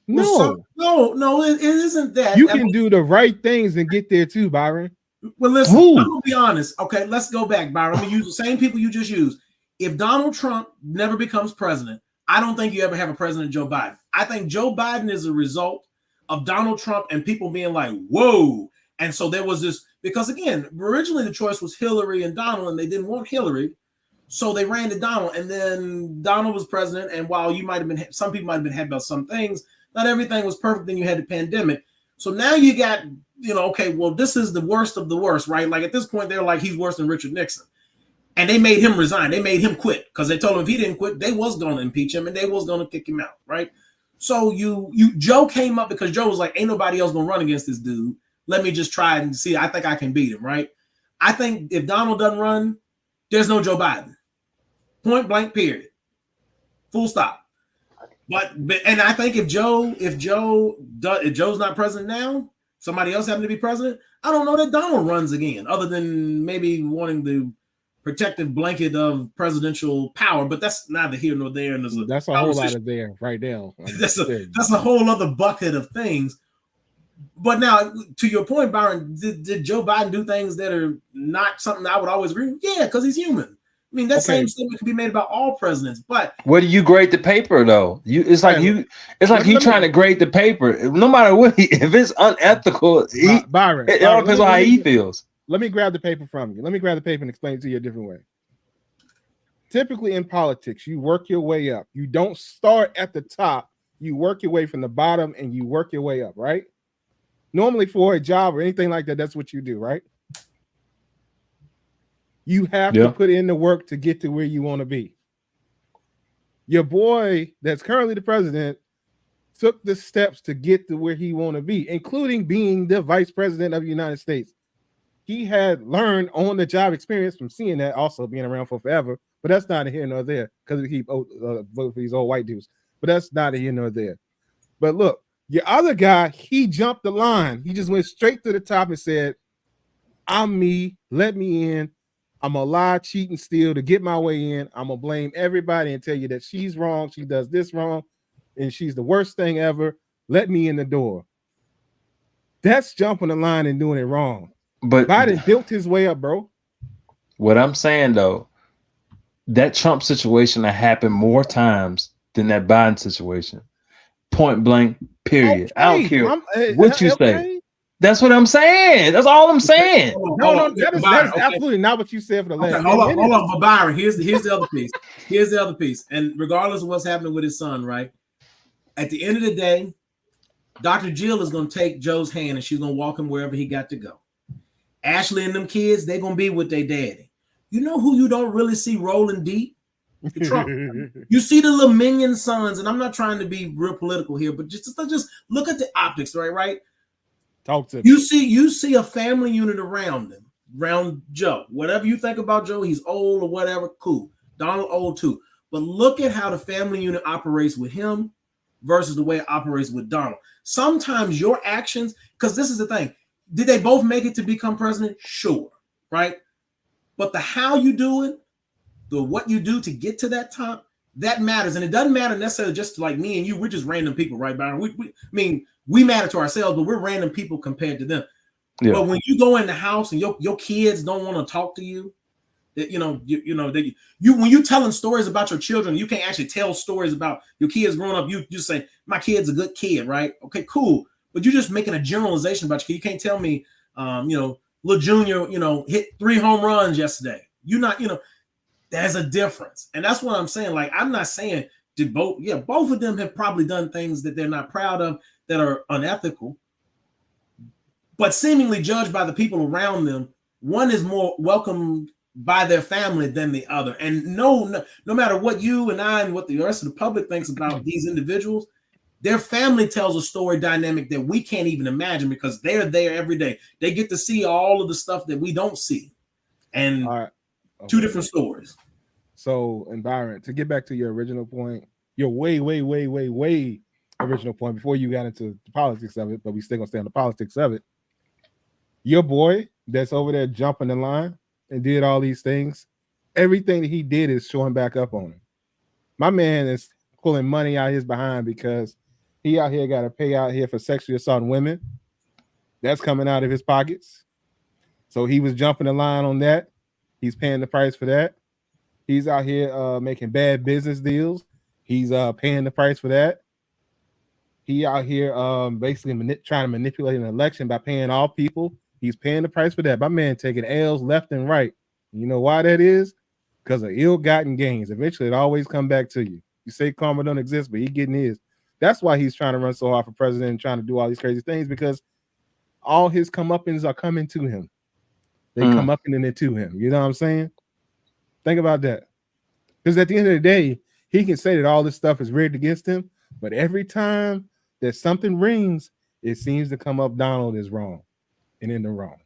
No. It isn't that. You can do the right things and get there too, Byron. Well, listen, I'm gonna be honest. Okay, let's go back, Byron. I'm gonna use the same people you just used. If Donald Trump never becomes president, I don't think you ever have a president Joe Biden. I think Joe Biden is a result of Donald Trump and people being like, whoa. And so there was this, because again, originally the choice was Hillary and Donald, and they didn't want Hillary. So they ran to Donald, and then Donald was president. And while you might have been, some people might have been happy about some things, not everything was perfect. Then you had the pandemic. So now you got, okay, well, this is the worst of the worst, right? Like at this point, they're like, he's worse than Richard Nixon. And they made him resign. They made him quit because they told him if he didn't quit, they was going to impeach him and they was going to kick him out, right? So Joe came up because Joe was like, ain't nobody else going to run against this dude. Let me just try and see. I think I can beat him, right? I think if Donald doesn't run, there's no Joe Biden. Point blank, period. Full stop. But I think if Joe's not president now, somebody else having to be president, I don't know that Donald runs again, other than maybe wanting the protective blanket of presidential power. But that's neither here nor there. And that's a whole lot of there right now. That's a whole other bucket of things. But now, to your point, Byron, did Joe Biden do things that are not something I would always agree with? Yeah, because he's human. I mean, that same statement can be made about all presidents. But where do you grade the paper, though? It's like you trying to grade the paper. No matter what, if it's unethical, Byron, it all depends on how he feels. Let me grab the paper from you. Let me grab the paper and explain it to you a different way. Typically in politics, you work your way up. You don't start at the top. You work your way from the bottom and you work your way up, right? Normally for a job or anything like that, that's what you do, right? You have to put in the work to get to where you want to be. Your boy that's currently the president took the steps to get to where he want to be, including being the vice president of the United States. He had learned on the job experience from seeing that, also being around for forever, but that's neither here nor there because we keep voting for these old white dudes. But that's neither here nor there. But look, your other guy, he jumped the line. He just went straight to the top and said, I'm me, let me in. I'm gonna lie, cheat, and steal to get my way in. I'm gonna blame everybody and tell you that she's wrong, she does this wrong, and she's the worst thing ever. Let me in the door. That's jumping the line and doing it wrong. But Biden built his way up, bro. What I'm saying though, that Trump situation that happened more times than that Biden situation. Point blank, period. Okay, I don't care what you say. That's what I'm saying. That's all I'm saying. No, that is absolutely not what you said for the last. Hold on, but Byron, here's the other piece. Here's the other piece. And regardless of what's happening with his son, right? At the end of the day, Dr. Jill is going to take Joe's hand and she's going to walk him wherever he got to go. Ashley and them kids, they're going to be with their daddy. You know who you don't really see rolling deep? Trump. You see the little minion sons, and I'm not trying to be real political here, but just look at the optics, right? Talk to me. You see a family unit around him, around Joe. Whatever you think about Joe, he's old or whatever, cool. Donald old too. But look at how the family unit operates with him versus the way it operates with Donald. Sometimes your actions, because this is the thing, did they both make it to become president? Sure, right? But the how you do it, the what you do to get to that top, that matters. And it doesn't matter necessarily just like me and you. We're just random people, right, Byron? We matter to ourselves, but we're random people compared to them. Yeah. But when you go in the house and your kids don't want to talk to you, when you're telling stories about your children, you can't actually tell stories about your kids growing up. You just say, my kid's a good kid, right? Okay, cool. But you're just making a generalization about your kid. You can't tell me, Lil Junior, hit 3 home runs yesterday. There's a difference. And that's what I'm saying. Like, I'm not saying both of them have probably done things that they're not proud of that are unethical, but seemingly judged by the people around them, one is more welcomed by their family than the other. And no matter what you and I and what the rest of the public thinks about these individuals, their family tells a story dynamic that we can't even imagine because they're there every day. They get to see all of the stuff that we don't see. And two different stories. So, and Byron, to get back to your original point, your way original point before you got into the politics of it, but we still gonna stay on the politics of it. Your boy that's over there jumping the line and did all these things, everything that he did is showing back up on him. My man is pulling money out his behind because he out here got to pay out here for sexually assaulting women. That's coming out of his pockets. So he was jumping the line on that. He's paying the price for that. He's out here making bad business deals. He's paying the price for that. He out here basically trying to manipulate an election by paying all people. He's paying the price for that. My man taking L's left and right. You know why that is? Because of ill-gotten gains. Eventually, it always come back to you. You say karma don't exist, but he getting his. That's why he's trying to run so hard for president and trying to do all these crazy things, because all his comeuppance are coming to him. They come up and to him. You know what I'm saying? Think about that. Because at the end of the day, he can say that all this stuff is rigged against him, but every time that something rings, it seems to come up Donald is wrong and in the wrong.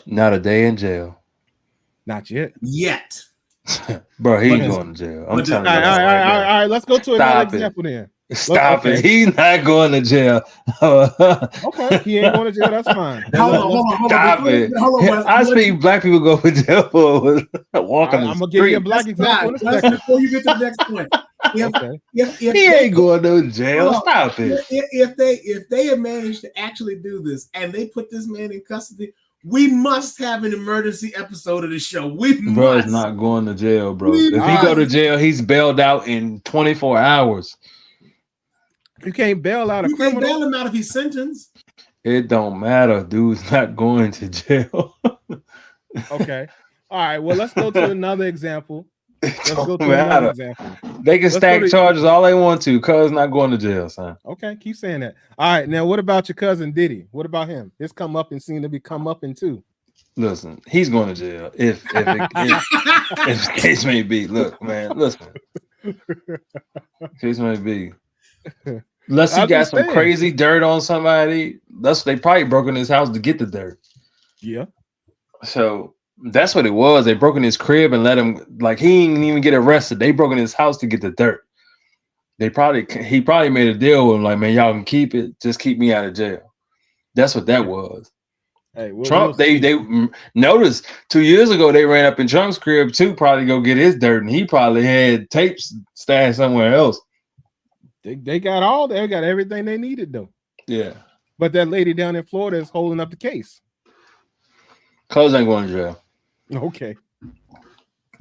Not a day in jail. Not yet. Bro, he's going to jail. I'm telling you. All right. Let's go to another example then. Stop it. He's not going to jail. Okay, he ain't going to jail. That's fine. Hold on. I see black people go to jail for walking the street. I'm going to give you a black example. Before you get to the next point. He ain't going to jail. Stop it. If they have managed to actually do this and they put this man in custody, we must have an emergency episode of the show. Bro is not going to jail, bro. If he go to jail, he's bailed out in 24 hours. You can't bail out a criminal. You can't bail him out if he's sentenced. It don't matter. Dude's not going to jail. Okay. All right. Well, let's go to another example. Another example. They can stack charges all they want to. Cuz not going to jail, son. Okay, keep saying that. All right. Now, what about your cousin Diddy? What about him? His come up and seem to be come up in too. Listen, he's going to jail if the case may be. Look, man, listen. Case may be. Unless he got some crazy dirt on somebody, they probably broke in his house to get the dirt. Yeah. So that's what it was. They broke in his crib and let him, like, he didn't even get arrested. They broke in his house to get the dirt. He probably made a deal with him, like, man, y'all can keep it. Just keep me out of jail. That's what that was. Hey, Trump, they noticed 2 years ago they ran up in Trump's crib too, probably go get his dirt, and he probably had tapes stashed somewhere else. They got everything they needed though. Yeah. But that lady down in Florida is holding up the case. Cuz ain't going to jail. Okay.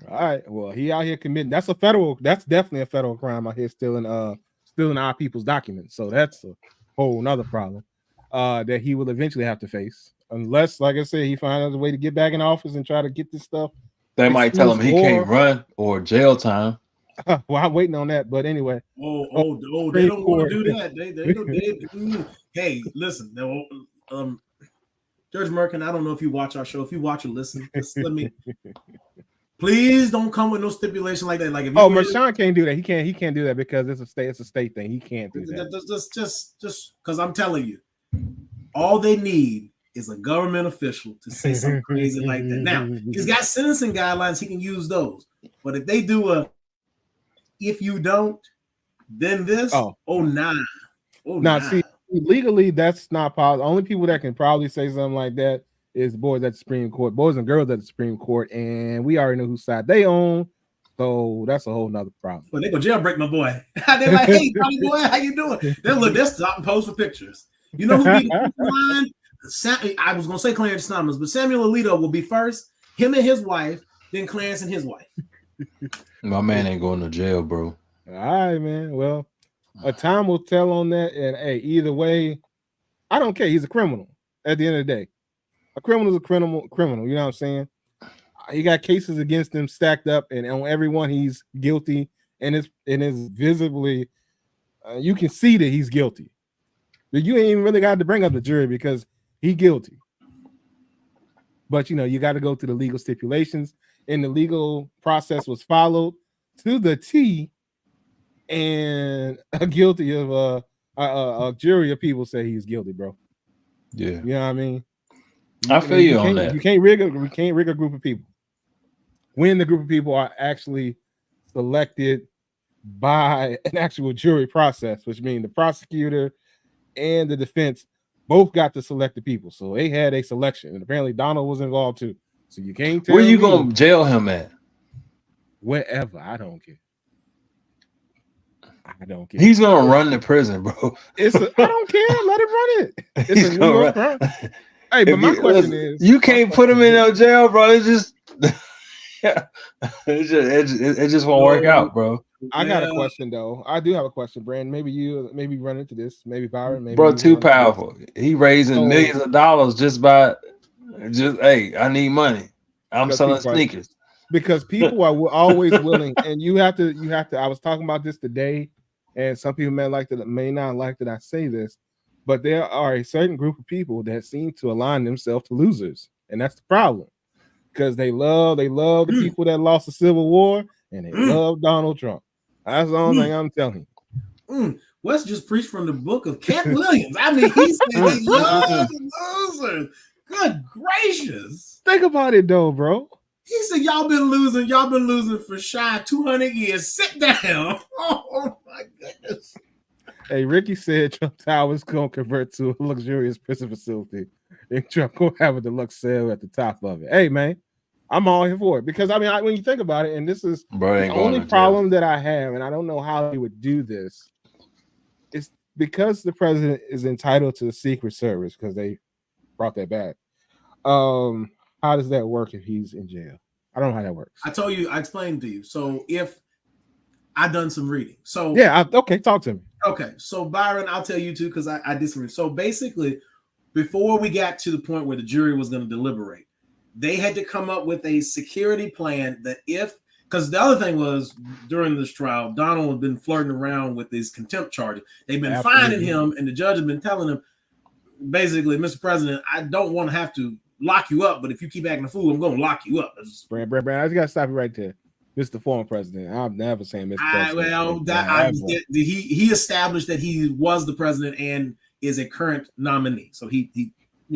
All right. Well, he out here committing. That's definitely a federal crime out here stealing our people's documents. So that's a whole nother problem that he will eventually have to face. Unless, like I said, he finds a way to get back in office and try to get this stuff. They might tell him he can't run or jail time. Well, I'm waiting on that, but anyway. They don't want to do that. Hey, listen, Judge Merkin, I don't know if you watch our show. If you watch or listen, let me. Please don't come with no stipulation like that. Like, if Marshawn can't do that. He can't do that because it's a state thing. He can't do that. Just because I'm telling you, all they need is a government official to say something crazy like that. Now, he's got sentencing guidelines. He can use those. But if they do if you don't, then this. See, legally, that's not possible. Only people that can probably say something like that is boys at the Supreme Court, boys and girls at the Supreme Court, and we already know whose side they own. So that's a whole nother problem. Well, they go jailbreak my boy. They're like, hey, boy, how you doing? They'll stop and pose for pictures. You know who be the line? I was gonna say Clarence Thomas, but Samuel Alito will be first. Him and his wife, then Clarence and his wife. My man ain't going to jail, bro. All right, man. Well, a time will tell on that. And hey, either way, I don't care. He's a criminal at the end of the day. A criminal is a criminal. You know what I'm saying? He got cases against him stacked up, and on every one he's guilty, and it's visibly you can see that he's guilty. But you ain't even really got to bring up the jury because he's guilty. But you got to go through the legal stipulations, and the legal process was followed to the T. And guilty of a jury of people say he's guilty, bro. Yeah, you know what I mean. I feel you on that. You can't rig a group of people when the group of people are actually selected by an actual jury process, which means the prosecutor and the defense both got to select the people. So they had a selection, and apparently Donald was involved too. So you can't tell where you me gonna jail him at? Wherever. I don't care. He's gonna run the prison, bro. I don't care. Let him run it. It's a New York crime. Hey, but my question is, you can't put him in no jail, bro. It's just, it just won't work out, bro. I got a question though. I do have a question, Brandon. Maybe run into this. Maybe Byron. Maybe bro, too powerful. He raising millions of dollars hey, I need money. I'm selling sneakers. Because people are always willing, and you have to. I was talking about this today, and some people may not like that I say this, but there are a certain group of people that seem to align themselves to losers, and that's the problem. Because they love the people that lost the Civil War, and they love Donald Trump. That's the only thing I'm telling you. Wes just preached from the book of Cat Williams. I mean, he said he loves losers. Good gracious! Think about it though, bro. He said, y'all been losing for shy 200 years. Sit down. Oh my goodness. Hey, Ricky said Trump Tower's gonna convert to a luxurious prison facility. And Trump gonna have a deluxe cell at the top of it. Hey man, I'm all here for it. Because I mean, when you think about it, and this is the only problem that I have, and I don't know how he would do this, is because the president is entitled to the Secret Service, because they brought that back. How does that work if he's in jail? I don't know how that works. I explained to you. So if I've done some reading. So yeah, okay, talk to me. Okay, so Byron, I'll tell you too, because I did some reading. So basically, before we got to the point where the jury was going to deliberate, they had to come up with a security plan that because the other thing was during this trial, Donald had been flirting around with these contempt charges. They've been fining him, and the judge had been telling him, basically, Mr. President, I don't want to have to lock you up, but if you keep acting a fool, I'm going to lock you up. Brand, I just got to stop you right there. Mr. Former President. I'm never saying Mr. President. He established that he was the president and is a current nominee. So he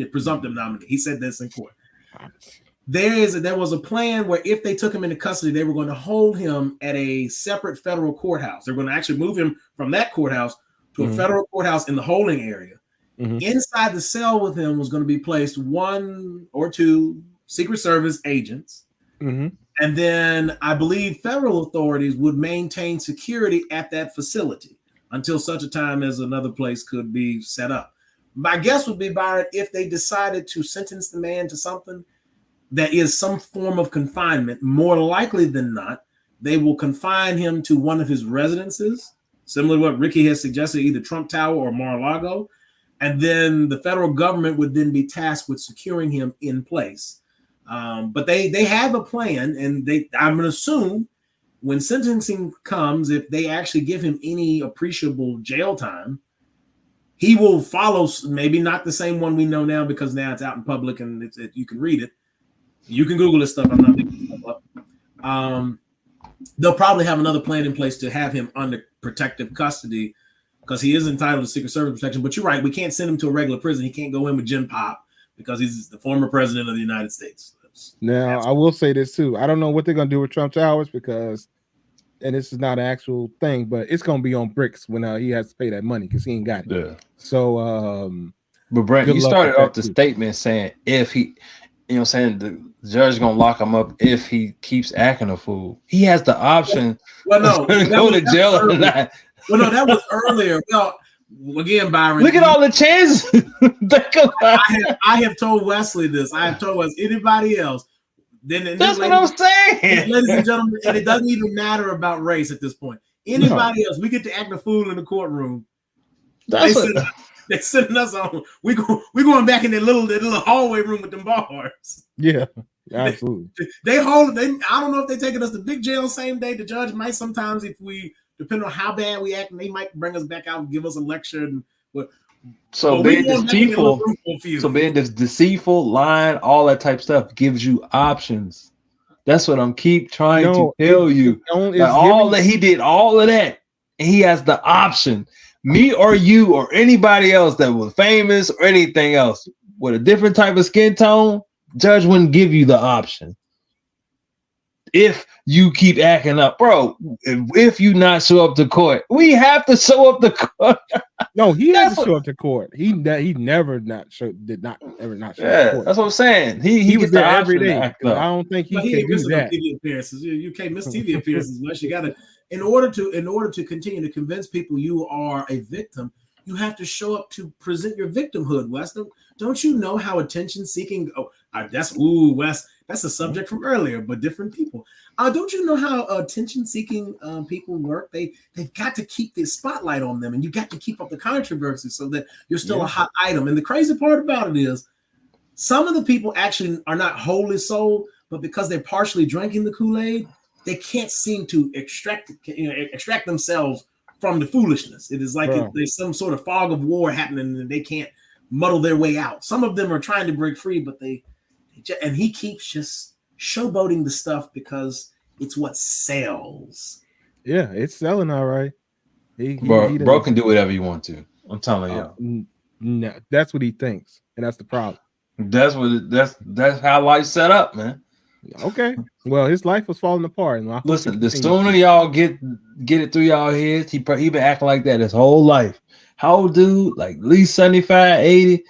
presumptive nominee. He said this in court. There was a plan where if they took him into custody, they were going to hold him at a separate federal courthouse. They're going to actually move him from that courthouse to a federal courthouse in the holding area. Inside the cell with him was going to be placed 1 or 2 Secret Service agents. And then I believe federal authorities would maintain security at that facility until such a time as another place could be set up. My guess would be, Byron, if they decided to sentence the man to something that is some form of confinement, more likely than not, they will confine him to one of his residences, similar to what Ricky has suggested, either Trump Tower or Mar-a-Lago. And then the federal government would then be tasked with securing him in place. But they have a plan, and I'm going to assume when sentencing comes, if they actually give him any appreciable jail time, he will follow, maybe not the same one we know now, because now it's out in public and you can read it. You can Google this stuff. I'm not making stuff up. They'll probably have another plan in place to have him under protective custody, because he is entitled to Secret Service protection. But you're right, we can't send him to a regular prison. He can't go in with Gen Pop because he's the former president of the United States. Now, I will say this too. I don't know what they're going to do with Trump Towers, because, and this is not an actual thing, but it's going to be on bricks when he has to pay that money, because he ain't got it. Yeah. So, but Brent, you started off the statement saying if he, saying the judge is going to lock him up if he keeps acting a fool. He has the option to go to jail or not. Well, no, that was earlier. Well, again, Byron. Look at all the chances. I have told Wesley this. I have told anybody else. That's what I'm saying. Ladies and gentlemen, and it doesn't even matter about race at this point. Anybody else, we get to act a fool in the courtroom. They're sending us on. We going back in that little hallway room with them bars. Yeah, absolutely. I don't know if they're taking us to big jail same day. The judge might sometimes, if we depending on how bad we act, and they might bring us back out and give us a lecture. And So being deceitful, lying, all that type of stuff gives you options. That's what I'm keep trying to tell you. Like all that he did, all of that, and he has the option. Me or you or anybody else that was famous or anything else with a different type of skin tone, judge wouldn't give you the option. If you keep acting up, bro, if you not show up to court, we have to show up to court. No, he had to show up to court. He never not show did not ever not show up to court. That's what I'm saying. He was there every day. I don't think he can do that. TV appearances. You can't miss TV appearances unless you got to. In order to continue to convince people you are a victim, you have to show up to present your victimhood, Wes. Don't you know how attention seeking? Wes. That's a subject from earlier, but different people. Don't you know how attention-seeking people work? They've got to keep the spotlight on them, and you got to keep up the controversy so that you're still a hot item. And the crazy part about it is, some of the people actually are not wholly sold, but because they're partially drinking the Kool-Aid, they can't seem to extract themselves from the foolishness. It is like there's some sort of fog of war happening, and they can't muddle their way out. Some of them are trying to break free, but and he keeps just showboating the stuff because it's what sells. Yeah, it's selling all right. Bro can do whatever you want to. I'm telling you. No, that's what he thinks, and that's the problem. That's how life's set up, man. Okay. Well, his life was falling apart. And listen, the sooner y'all get it through y'all heads, he been acting like that his whole life. How old dude? Like at least 75, 80.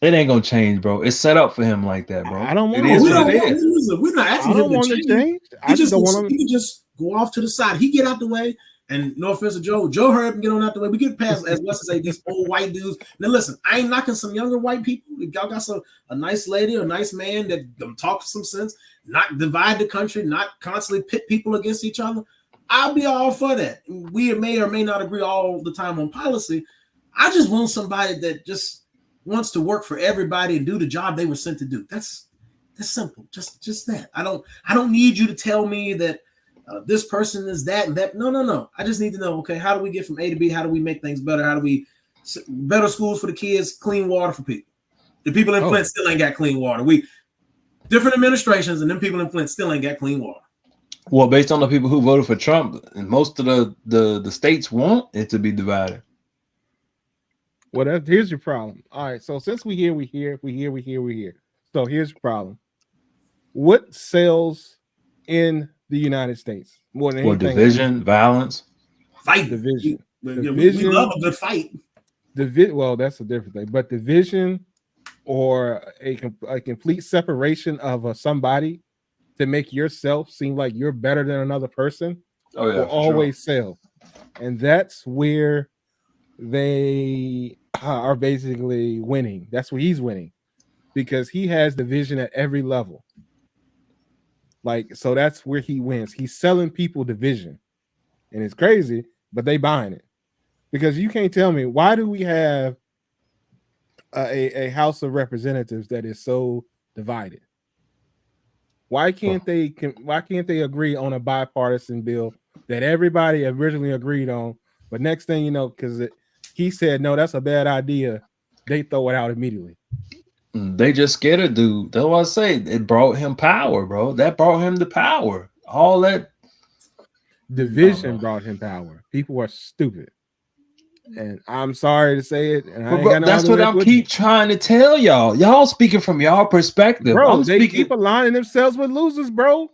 It ain't gonna change, bro. It's set up for him like that, bro. I don't want to. We're not asking him to change. He can just go off to the side. He get out the way. And no offense to Joe. Joe heard him get on out the way. We get past, as Wes say, these old white dudes. Now listen, I ain't knocking some younger white people. Y'all got a nice lady or a nice man that talk some sense, not divide the country, not constantly pit people against each other. I'll be all for that. We may or may not agree all the time on policy. I just want somebody that just wants to work for everybody and do the job they were sent to do. That's simple. Just that. I don't need you to tell me that this person is that and that. No. I just need to know, okay, how do we get from A to B? How do we make things better? How do we better schools for the kids, clean water for people? The people in Flint still ain't got clean water. We different administrations and them people in Flint still ain't got clean water. Well, based on the people who voted for Trump, and most of the states want it to be divided. Well, here's your problem. All right, so since we here. So here's your problem. What sells in the United States more than anything? Division, violence, fight. Division. We love a good fight. Well, that's a different thing. But division or a complete separation of somebody to make yourself seem like you're better than another person will always sell. And that's where they are basically winning. That's where he's winning because he has division at every level. So that's where he wins. He's selling people division, and it's crazy, but they buying it because you can't tell me why do we have a House of Representatives that is so divided? Why can't they agree on a bipartisan bill that everybody originally agreed on? But next thing you know, because he said no, that's a bad idea, they throw it out immediately. They just scared a dude. That's what I say. It brought him power, bro. That brought him the power. All that division brought him power. People are stupid, and I'm sorry to say it. And bro, that's what I keep trying to tell y'all. Y'all speaking from y'all perspective, bro. They keep aligning themselves with losers, bro.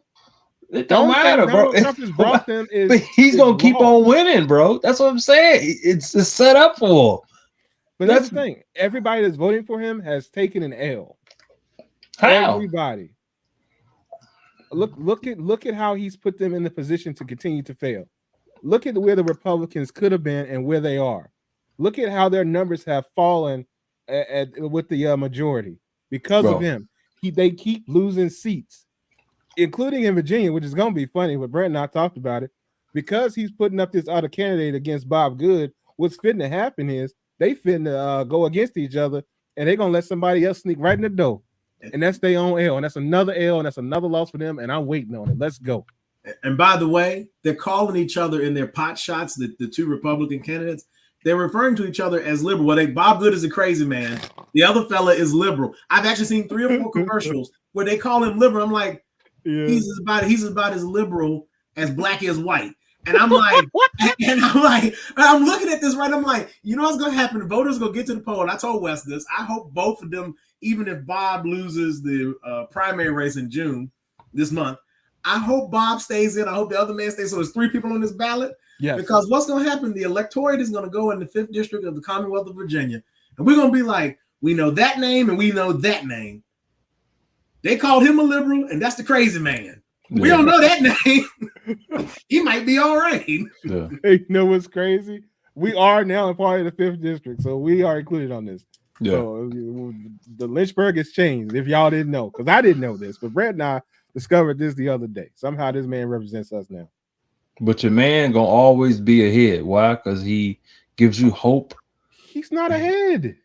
It don't matter, bro. But he's gonna keep on winning, bro. That's what I'm saying. It's set up for. But that's the thing. Everybody that's voting for him has taken an L. How? Everybody. Look at how he's put them in the position to continue to fail. Look at where the Republicans could have been and where they are. Look at how their numbers have fallen with the majority because of him. They keep losing seats, including in Virginia, which is going to be funny. But Brent and I talked about it because he's putting up this other candidate against Bob Good. What's fitting to happen is they finna go against each other, and they're gonna let somebody else sneak right in the door, and that's their own L, and that's another L, and that's another loss for them. And I'm waiting on it. Let's go. And by the way, they're calling each other in their pot shots. The two Republican candidates, they're referring to each other as liberal. Well, Bob Good is a crazy man. The other fella is liberal. I've actually seen 3 or 4 commercials where they call him liberal. I'm like, he's about as liberal as black is white. And I'm like, I'm looking at this right. I'm like, you know what's gonna happen? The voters gonna get to the poll. And I told Wes this. I hope both of them, even if Bob loses the primary race in June this month, I hope Bob stays in. I hope the other man stays. So there's 3 people on this ballot. Yes. Because what's gonna happen? The electorate is gonna go in the 5th district of the Commonwealth of Virginia, and we're gonna be like, we know that name and we know that name. They called him a liberal, and that's the crazy man. Yeah. We don't know that name. He might be all right. Yeah. Hey, you know what's crazy? We are now a part of the 5th district, so we are included on this. Yeah. So the Lynchburg has changed, if y'all didn't know, because I didn't know this, but Brett and I discovered this the other day. Somehow this man represents us now. But your man gonna always be ahead. Why? Because he gives you hope. He's not ahead.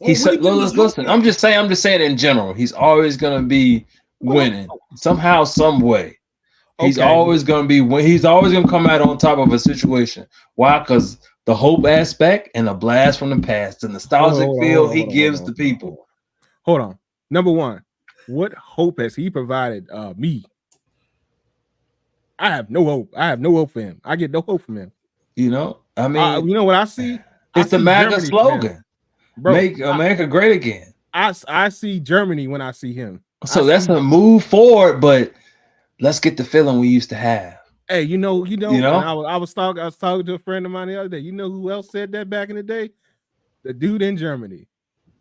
He said, listen, I'm just saying in general, he's always gonna be winning somehow, some way. He's always gonna be he's always gonna come out on top of a situation. Why? Because the hope aspect and the blast from the past, the nostalgic feel he gives the people. Hold on. Number one, what hope has he provided me? I have no hope. I have no hope for him. I get no hope from him. You know, I mean, you know what I see? It's the MAGA slogan. Bro, make America great again. I see Germany when I see him. So that's a move forward, but let's get the feeling we used to have. Hey, you know. I was talking to a friend of mine the other day. You know who else said that back in the day? The dude in Germany.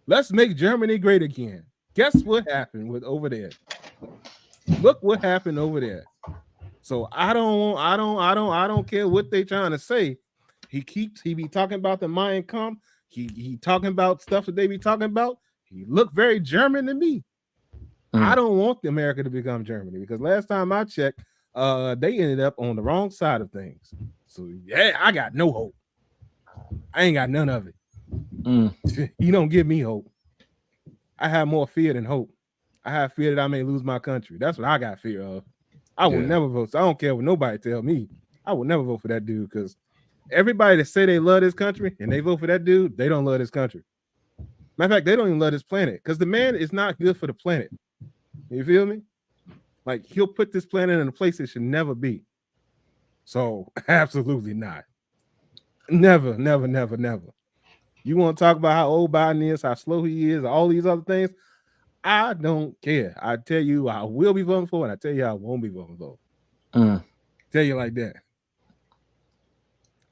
Let's make Germany great again. Guess what happened with over there? Look what happened over there. So I don't care what they trying to say. He be talking about the Mein Kampf. He talking about stuff that they be talking about. He looked very German to me. I don't want America to become Germany because last time I checked, they ended up on the wrong side of things. So yeah, I got no hope. I ain't got none of it. You don't give me hope. I have more fear than hope. I have fear that I may lose my country. That's what I got fear of. I will never vote. So I don't care what nobody tell me. I will never vote for that dude because everybody that say they love this country and they vote for that dude, they don't love this country. Matter of fact, they don't even love this planet because the man is not good for the planet. You feel me? Like he'll put this planet in a place it should never be. So absolutely not. Never, never, never, never. You want to talk about how old Biden is, how slow he is, all these other things? I don't care. I tell you, I will be voting for, and I tell you, I won't be voting for. Tell you like that.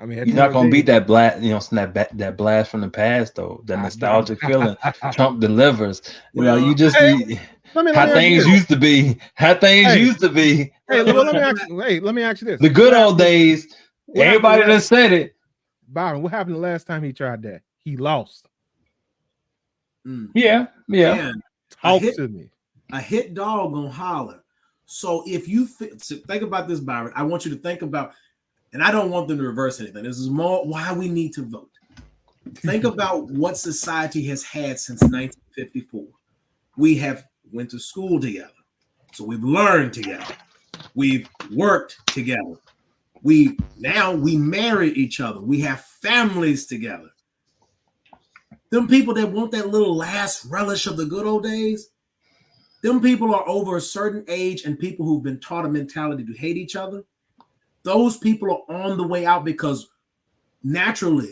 I mean, you're not gonna beat that blast, that blast from the past, though. That nostalgic feeling Trump delivers. You just how things used to be. How things used to be. Hey, let me ask you this: the good old days. Everybody that said it. Byron, what happened the last time he tried that? He lost. Yeah. Man, talk to me. A hit dog gonna holler. So if you think about this, Byron, I want you to think about, and I don't want them to reverse anything. This is more why we need to vote. Think about what society has had since 1954. We have went to school together. So we've learned together. We've worked together. We marry each other. We have families together. Them people that want that little last relish of the good old days, them people are over a certain age and people who've been taught a mentality to hate each other. Those people are on the way out because natural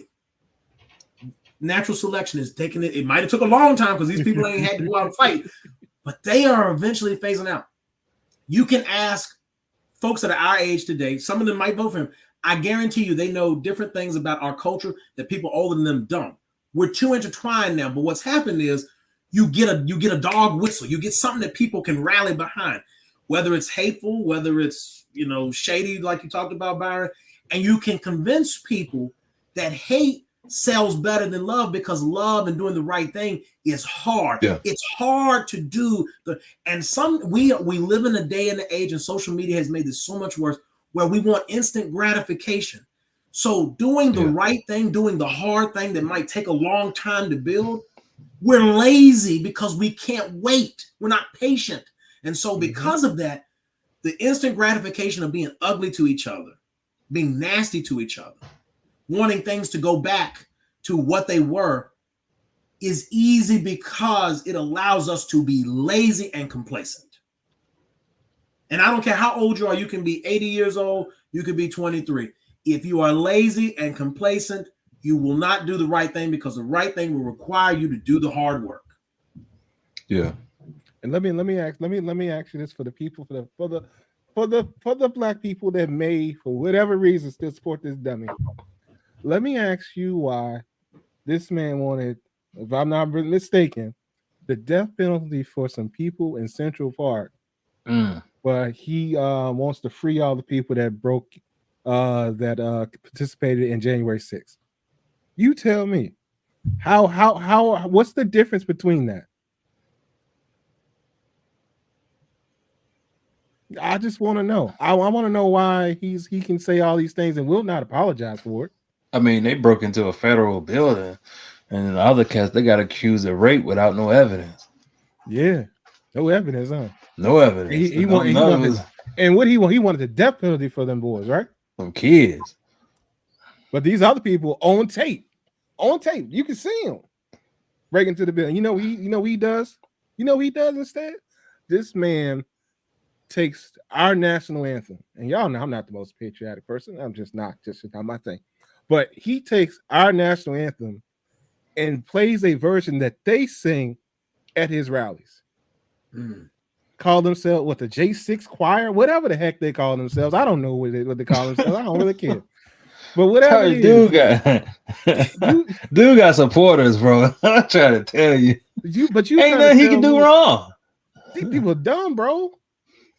selection is taking it. It might have took a long time because these people ain't had to go out and fight, but they are eventually phasing out. You can ask folks that are our age today, some of them might vote for him. I guarantee you they know different things about our culture that people older than them don't. We're too intertwined now, but what's happened is you get a dog whistle. You get something that people can rally behind, whether it's hateful, whether it's shady, like you talked about, Byron, and you can convince people that hate sells better than love because love and doing the right thing is hard. Yeah. It's hard to do we live in a day and age, and social media has made this so much worse, where we want instant gratification. So doing the right thing, doing the hard thing that might take a long time to build, we're lazy because we can't wait. We're not patient. And so because of that, the instant gratification of being ugly to each other, being nasty to each other, wanting things to go back to what they were is easy because it allows us to be lazy and complacent. And I don't care how old you are. You can be 80 years old. You could be 23. If you are lazy and complacent, you will not do the right thing because the right thing will require you to do the hard work. Yeah. And let me ask you this for the people, for the black people that may, for whatever reason, still support this dummy. Let me ask you why this man wanted, if I'm not mistaken, the death penalty for some people in Central Park. But he wants to free all the people that participated in January 6th. You tell me, how what's the difference between that? I just want to know. I want to know why he can say all these things and will not apologize for it. I mean, they broke into a federal building, and the other cats, they got accused of rape without no evidence. Yeah, no evidence, huh? No evidence. He wanted, and what he wanted the death penalty for them boys, right? Some kids. But these other people on tape, you can see them break into the building. You know what he does? You know what he does instead? This man takes our national anthem, and y'all know I'm not the most patriotic person. I'm just not my thing. But he takes our national anthem and plays a version that they sing at his rallies. Call themselves the J6 choir, whatever the heck they call themselves. I don't know what they call themselves. I don't really care. But whatever it is, dude got supporters, bro. I'm trying to tell you. But you ain't nothing he can do wrong. These people are dumb, bro.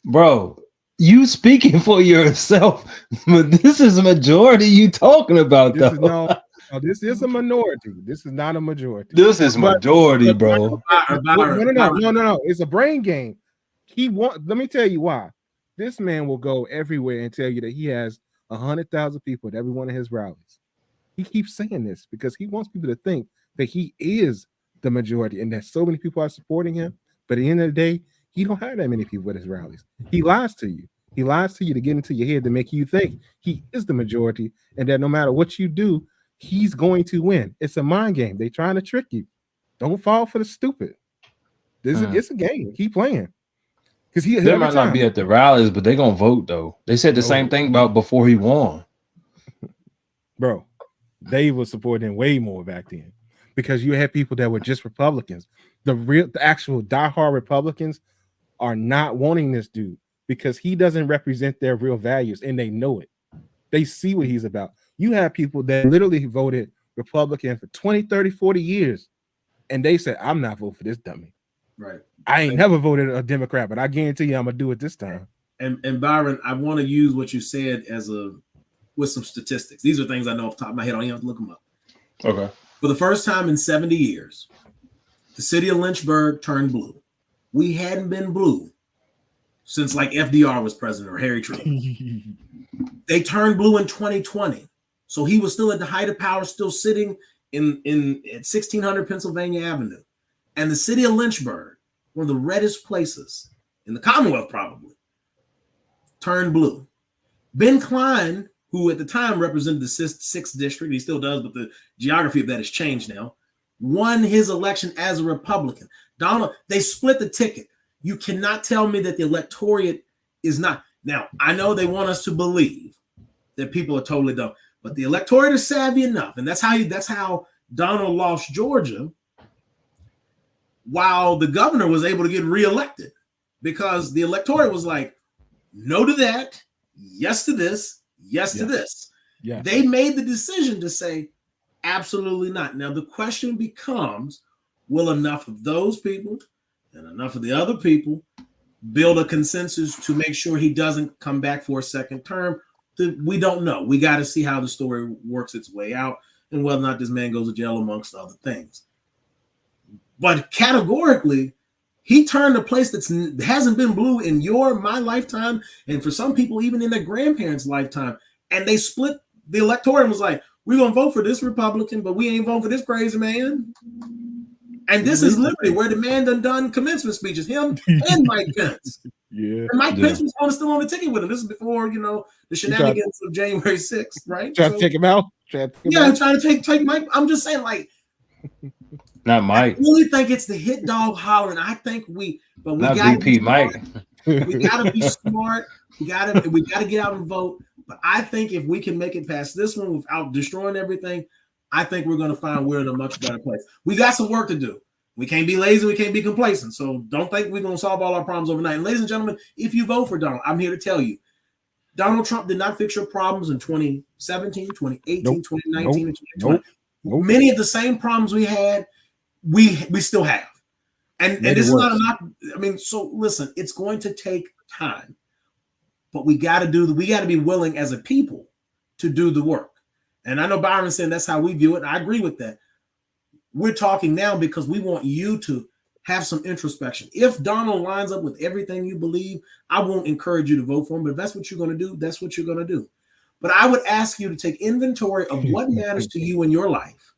Bro, you speaking for yourself, but this is a majority you talking about, though. No, this is a minority. This is not a majority. This is majority, bro. No. It's a brain game. Let me tell you why. This man will go everywhere and tell you that he has 100,000 people at every one of his rallies. He keeps saying this because he wants people to think that he is the majority and that so many people are supporting him. But at the end of the day, he don't have that many people at his rallies. He lies to you. He lies to you to get into your head to make you think he is the majority and that no matter what you do, he's going to win. It's a mind game. They're trying to trick you. Don't fall for the stupid. It's a game. Keep playing. Because they might not be at the rallies, but they're gonna vote though. They said the same thing about before he won. Bro, they were supporting him way more back then because you had people that were just Republicans. The actual diehard Republicans are not wanting this dude because he doesn't represent their real values and they know it. They see what he's about. You have people that literally voted Republican for 20, 30, 40 years and they said, I'm not voting for this dummy. Right. I ain't never voted a Democrat, but I guarantee you I'm gonna do it this time. And Byron, I want to use what you said with some statistics. These are things I know off the top of my head. I don't even have to look them up. Okay. For the first time in 70 years, the city of Lynchburg turned blue. We hadn't been blue since like FDR was president or Harry Truman. They turned blue in 2020. So he was still at the height of power, still sitting at 1600 Pennsylvania Avenue. And the city of Lynchburg, one of the reddest places in the Commonwealth probably, turned blue. Ben Klein, who at the time represented the 6th district, he still does, but the geography of that has changed now, won his election as a Republican. They split the ticket. You cannot tell me that the electorate is not. Now, I know they want us to believe that people are totally dumb, but the electorate is savvy enough, and that's how Donald lost Georgia, while the governor was able to get reelected, because the electorate was like, no to that, yes to this, yes to this. Yeah. They made the decision to say, absolutely not. Now, the question becomes, will enough of those people and enough of the other people build a consensus to make sure he doesn't come back for a second term? We don't know. We got to see how the story works its way out and whether or not this man goes to jail, amongst other things. But categorically, he turned a place that hasn't been blue in my lifetime, and for some people, even in their grandparents' lifetime. And they split the electorate and was like, we're going to vote for this Republican, but we ain't voting for this crazy man. And this is liberty, where the man done commencement speeches, him and Mike Pence. Yeah. And Mike Pence was still on the ticket with him. This is before, the shenanigans of January 6th, right? Trying to take him out? Trying to take Mike. I'm just saying, like, not Mike. I really think it's the hit dog hollering. I think we not gotta VP Mike. We gotta be smart. We gotta get out and vote. But I think if we can make it past this one without destroying everything, I think we're gonna find we're in a much better place. We got some work to do. We can't be lazy. We can't be complacent. So don't think we're going to solve all our problems overnight. And ladies and gentlemen, if you vote for Donald, I'm here to tell you, Donald Trump did not fix your problems in 2017, 2018, 2019, and 2020. Many of the same problems we had, we still have. And this is not so listen, it's going to take time. But we got to be willing as a people to do the work. And I know Byron's saying that's how we view it. And I agree with that. We're talking now because we want you to have some introspection. If Donald lines up with everything you believe, I won't encourage you to vote for him. But if that's what you're going to do, that's what you're going to do. But I would ask you to take inventory of what matters to you in your life,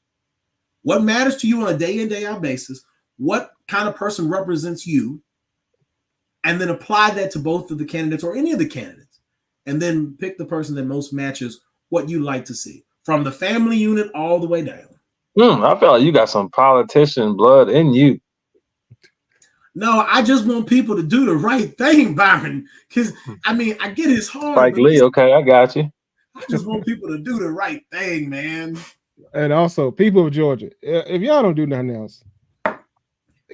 what matters to you on a day in, day out basis, what kind of person represents you, and then apply that to both of the candidates or any of the candidates, and then pick the person that most matches what you like to see, from the family unit all the way down. I feel like you got some politician blood in you. No, I just want people to do the right thing, Byron. Because I get it's hard. Spike Lee, okay, I got you. I just want people to do the right thing, man. And also, people of Georgia, if y'all don't do nothing else,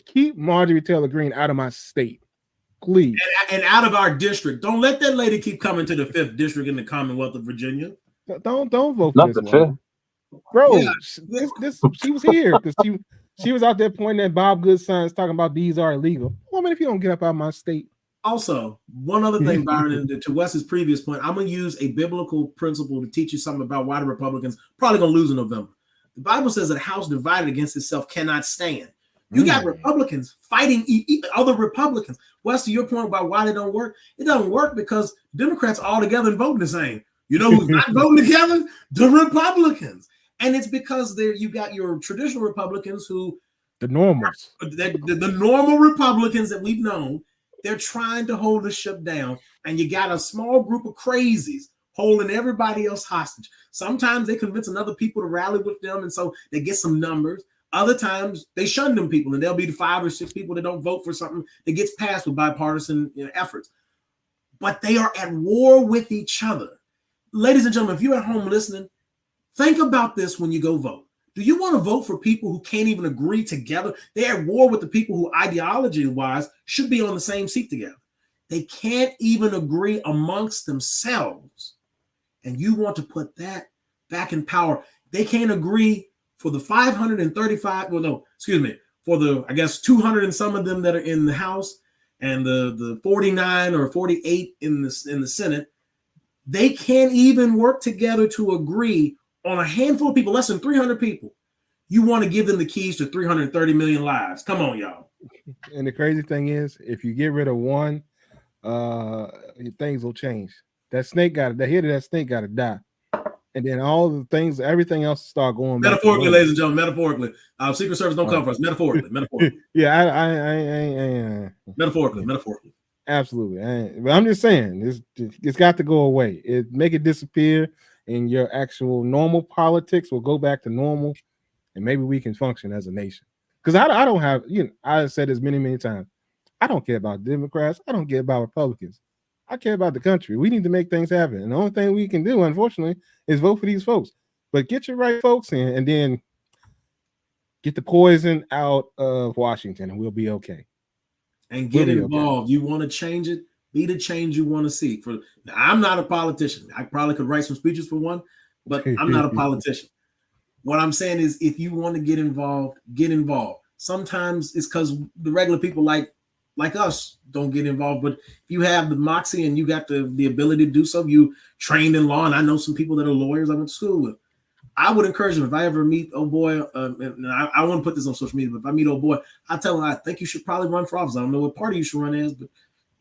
keep Marjorie Taylor Greene out of my state, please. And out of our district. Don't let that lady keep coming to the 5th district in the Commonwealth of Virginia. Don't vote for not this the one. 5th. Bro, she was here because she was out there pointing at Bob Good signs talking about these are illegal. Woman, if you don't get up out of my state. Also, one other thing, Byron, to Wes's previous point, I'm going to use a biblical principle to teach you something about why the Republicans probably going to lose in November. The Bible says that a house divided against itself cannot stand. You got Republicans fighting other Republicans. Wes, to your point about why they don't work, it doesn't work because Democrats are all together and voting the same. You know who's not voting together? The Republicans. And it's because you got your traditional Republicans who the normals, the normal Republicans that we've known, they're trying to hold the ship down. And you got a small group of crazies holding everybody else hostage. Sometimes they convince another people to rally with them, and so they get some numbers. Other times they shun them people, and there'll be the 5 or 6 people that don't vote for something that gets passed with bipartisan efforts. But they are at war with each other. Ladies and gentlemen, if you're at home listening, think about this when you go vote. Do you want to vote for people who can't even agree together? They're at war with the people who ideology-wise should be on the same seat together. They can't even agree amongst themselves. And you want to put that back in power. They can't agree for the 535, for the, I guess, 200 and some of them that are in the House and the 49 or 48 in the Senate. They can't even work together to agree on a handful of people, less than 300 people. You want to give them the keys to 330 million lives. Come on, y'all. And the crazy thing is, if you get rid of one, things will change. The head of that snake got to die. And then all the things, everything else start going metaphorically, ladies and gentlemen, metaphorically. Secret Service don't come for us. Metaphorically. Yeah, Metaphorically. Absolutely. But I'm just saying, it's got to go away. Make it disappear, and your actual normal politics will go back to normal, and maybe we can function as a nation. Because I don't have, I've said this many times, I don't care about Democrats. I don't care about Republicans. I care about the country. We need to make things happen. And the only thing we can do, unfortunately, is vote for these folks. But get your right folks in, and then get the poison out of Washington, and we'll be okay. And get involved. Okay. You want to change it? Be the change you want to see. I'm not a politician. I probably could write some speeches for one, but I'm not a politician. What I'm saying is, if you want to get involved, get involved. Sometimes it's because the regular people like us don't get involved. But if you have the moxie and you got the ability to do so, you trained in law, and I know some people that are lawyers I went to school with. I would encourage them, if I ever meet old boy, and I won't put this on social media, but if I meet old boy, I tell him I think you should probably run for office. I don't know what party you should run as, but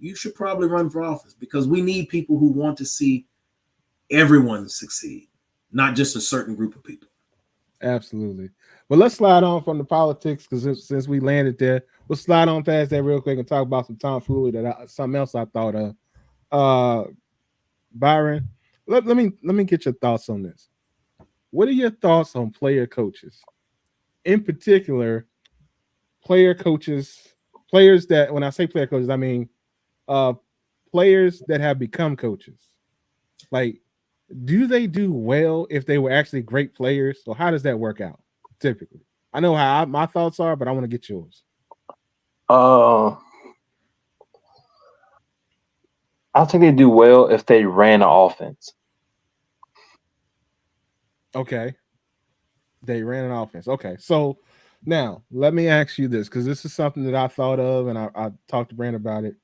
you should probably run for office, because we need people who want to see everyone succeed, not just a certain group of people. Absolutely. But let's slide on from the politics because since we landed there, we'll slide on past that real quick and talk about some tomfoolery something else I thought of. Byron, let me get your thoughts on this. What are your thoughts on player coaches? In particular, players that, when I say player coaches, I mean players that have become coaches. Like, do they do well if they were actually great players? So how does that work out typically? I know how my thoughts are, but I want to get yours. I think they do well if they ran an offense. Okay. They ran an offense. Okay. So now let me ask you this, because this is something that I thought of and I talked to Brand about it.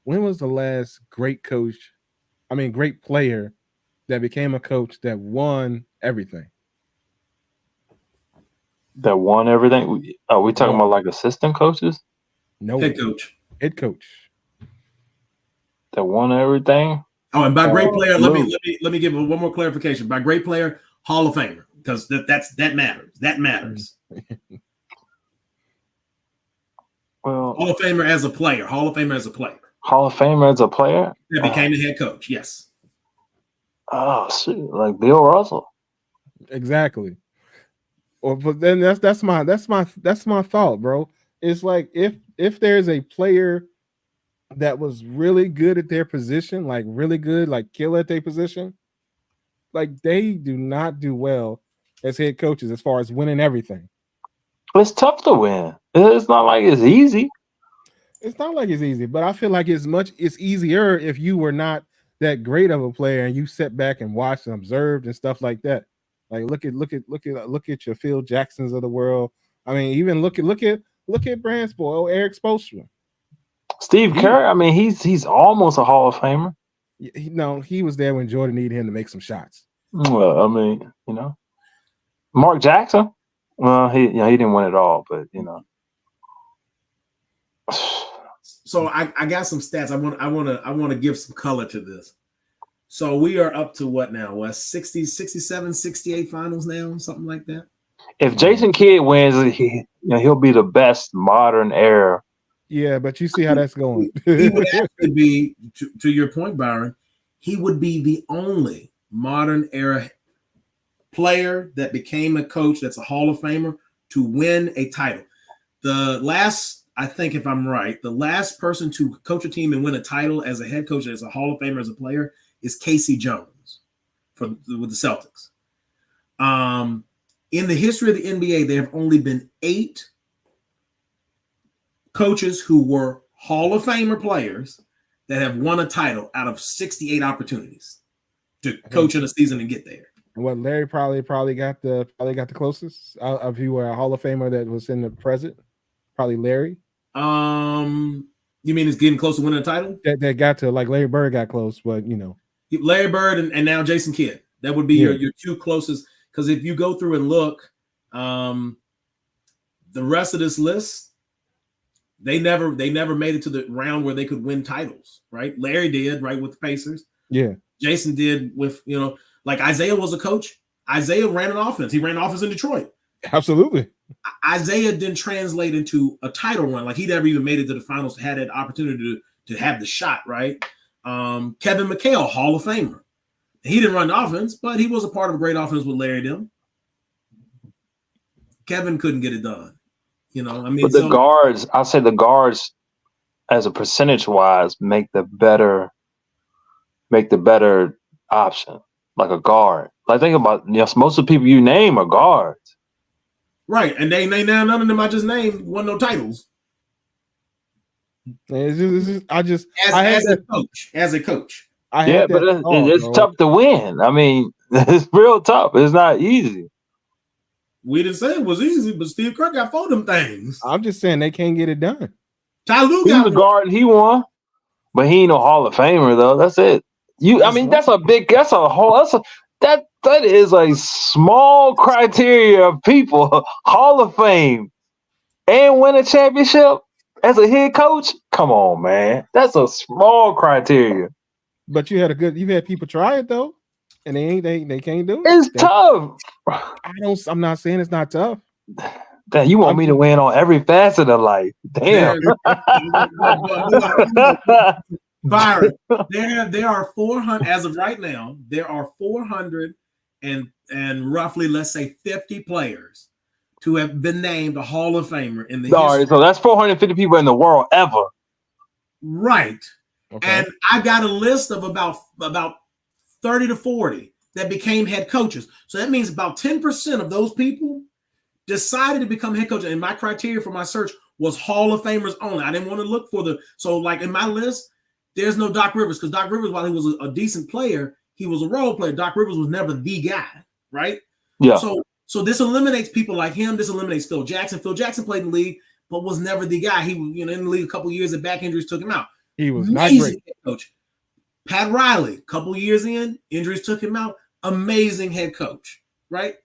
When was the last great player that became a coach that won everything? That won everything? Are we talking about like assistant coaches? No. Head coach. Head coach. That won everything? Oh, and by great player, let me give one more clarification. By great player, Hall of Famer, because that matters. That matters. Well, Hall of Famer as a player. Hall of Famer as a player. Hall of Famer as a player? That became the head coach. Yes. Oh shit, like Bill Russell. Exactly. But then that's my thought, bro. It's like if there's a player that was really good at their position, like really good, like kill at their position, like they do not do well as head coaches as far as winning everything. It's tough to win. It's not like it's easy. It's not like it's easy, but I feel like it's easier if you were not that great of a player and you sat back and watched and observed and stuff like that. Like look at your Phil Jacksons of the world. I mean, even look at Brand's boy, Eric Spoelstra. Steve Kerr, I mean, he's almost a Hall of Famer. He was there when Jordan needed him to make some shots. Well, I mean, Mark Jackson. Well, he didn't win it all, but So I got some stats. I want to give some color to this. So we are up to what now? What, 60, 67, 68 finals now, something like that. If Jason Kidd wins, he'll be the best modern era. Yeah, but you see how that's going. He would actually be, to your point, Byron, he would be the only modern era player that became a coach that's a Hall of Famer to win a title. The last, I think if I'm right, the last person to coach a team and win a title as a head coach, as a Hall of Famer, as a player, is Casey Jones with the Celtics. In the history of the NBA, there have only been 8 coaches who were Hall of Famer players that have won a title out of 68 opportunities to coach in a season and get there. What, Larry probably got the closest if you were a Hall of Famer that was in the present? Probably Larry. You mean it's getting close to winning a title? That got to, like, Larry Bird got close, but Larry Bird and now Jason Kidd. That would be your 2 closest. Because if you go through and look, the rest of this list, they never made it to the round where they could win titles, right? Larry did, right, with the Pacers. Yeah. Jason did with, like Isaiah was a coach. Isaiah ran an offense. He ran an offense in Detroit. Absolutely. Isaiah didn't translate into a title run. Like, he never even made it to the finals, had that opportunity to have the shot, right? Kevin McHale, Hall of Famer. He didn't run the offense, but he was a part of a great offense with Larry Dim. Kevin couldn't get it done. But the guards, I'll say the guards, as a percentage wise, make the better option. Like a guard. Like, think about, most of the people you name are guards. Right, and they now none of them I just named won no titles. As a coach. But it's tough to win. I mean, it's real tough. It's not easy. We didn't say it was easy, but Steve Kerr got 4 of them things. I'm just saying they can't get it done. Ty Lue got a guard and he won, but he ain't no Hall of Famer though. That's it. That is a small criteria of people. Hall of Fame and win a championship as a head coach. Come on, man. That's a small criteria. But you've had people try it though, and they can't do it. It's tough. I'm not saying it's not tough. Damn, you want me to win on every facet of life? Damn. Byron, there are 400 as of right now. There are 400 and roughly, let's say, 50 players to have been named a Hall of Famer in the All history. right, so that's 450 people in the world ever. Right. Okay. And I got a list of about 30 to 40 that became head coaches. So that means about 10% of those people decided to become head coach. And my criteria for my search was Hall of Famers only. I didn't want to look for so like in my list, there's no Doc Rivers, because Doc Rivers, while he was a decent player, he was a role player. Doc Rivers was never the guy, right? Yeah. So this eliminates people like him. This eliminates Phil Jackson. Phil Jackson played in the league, but was never the guy. He was in the league a couple of years, and back injuries took him out. He was amazing not great. Head coach. Pat Riley, a couple of years in, injuries took him out. Amazing head coach, right?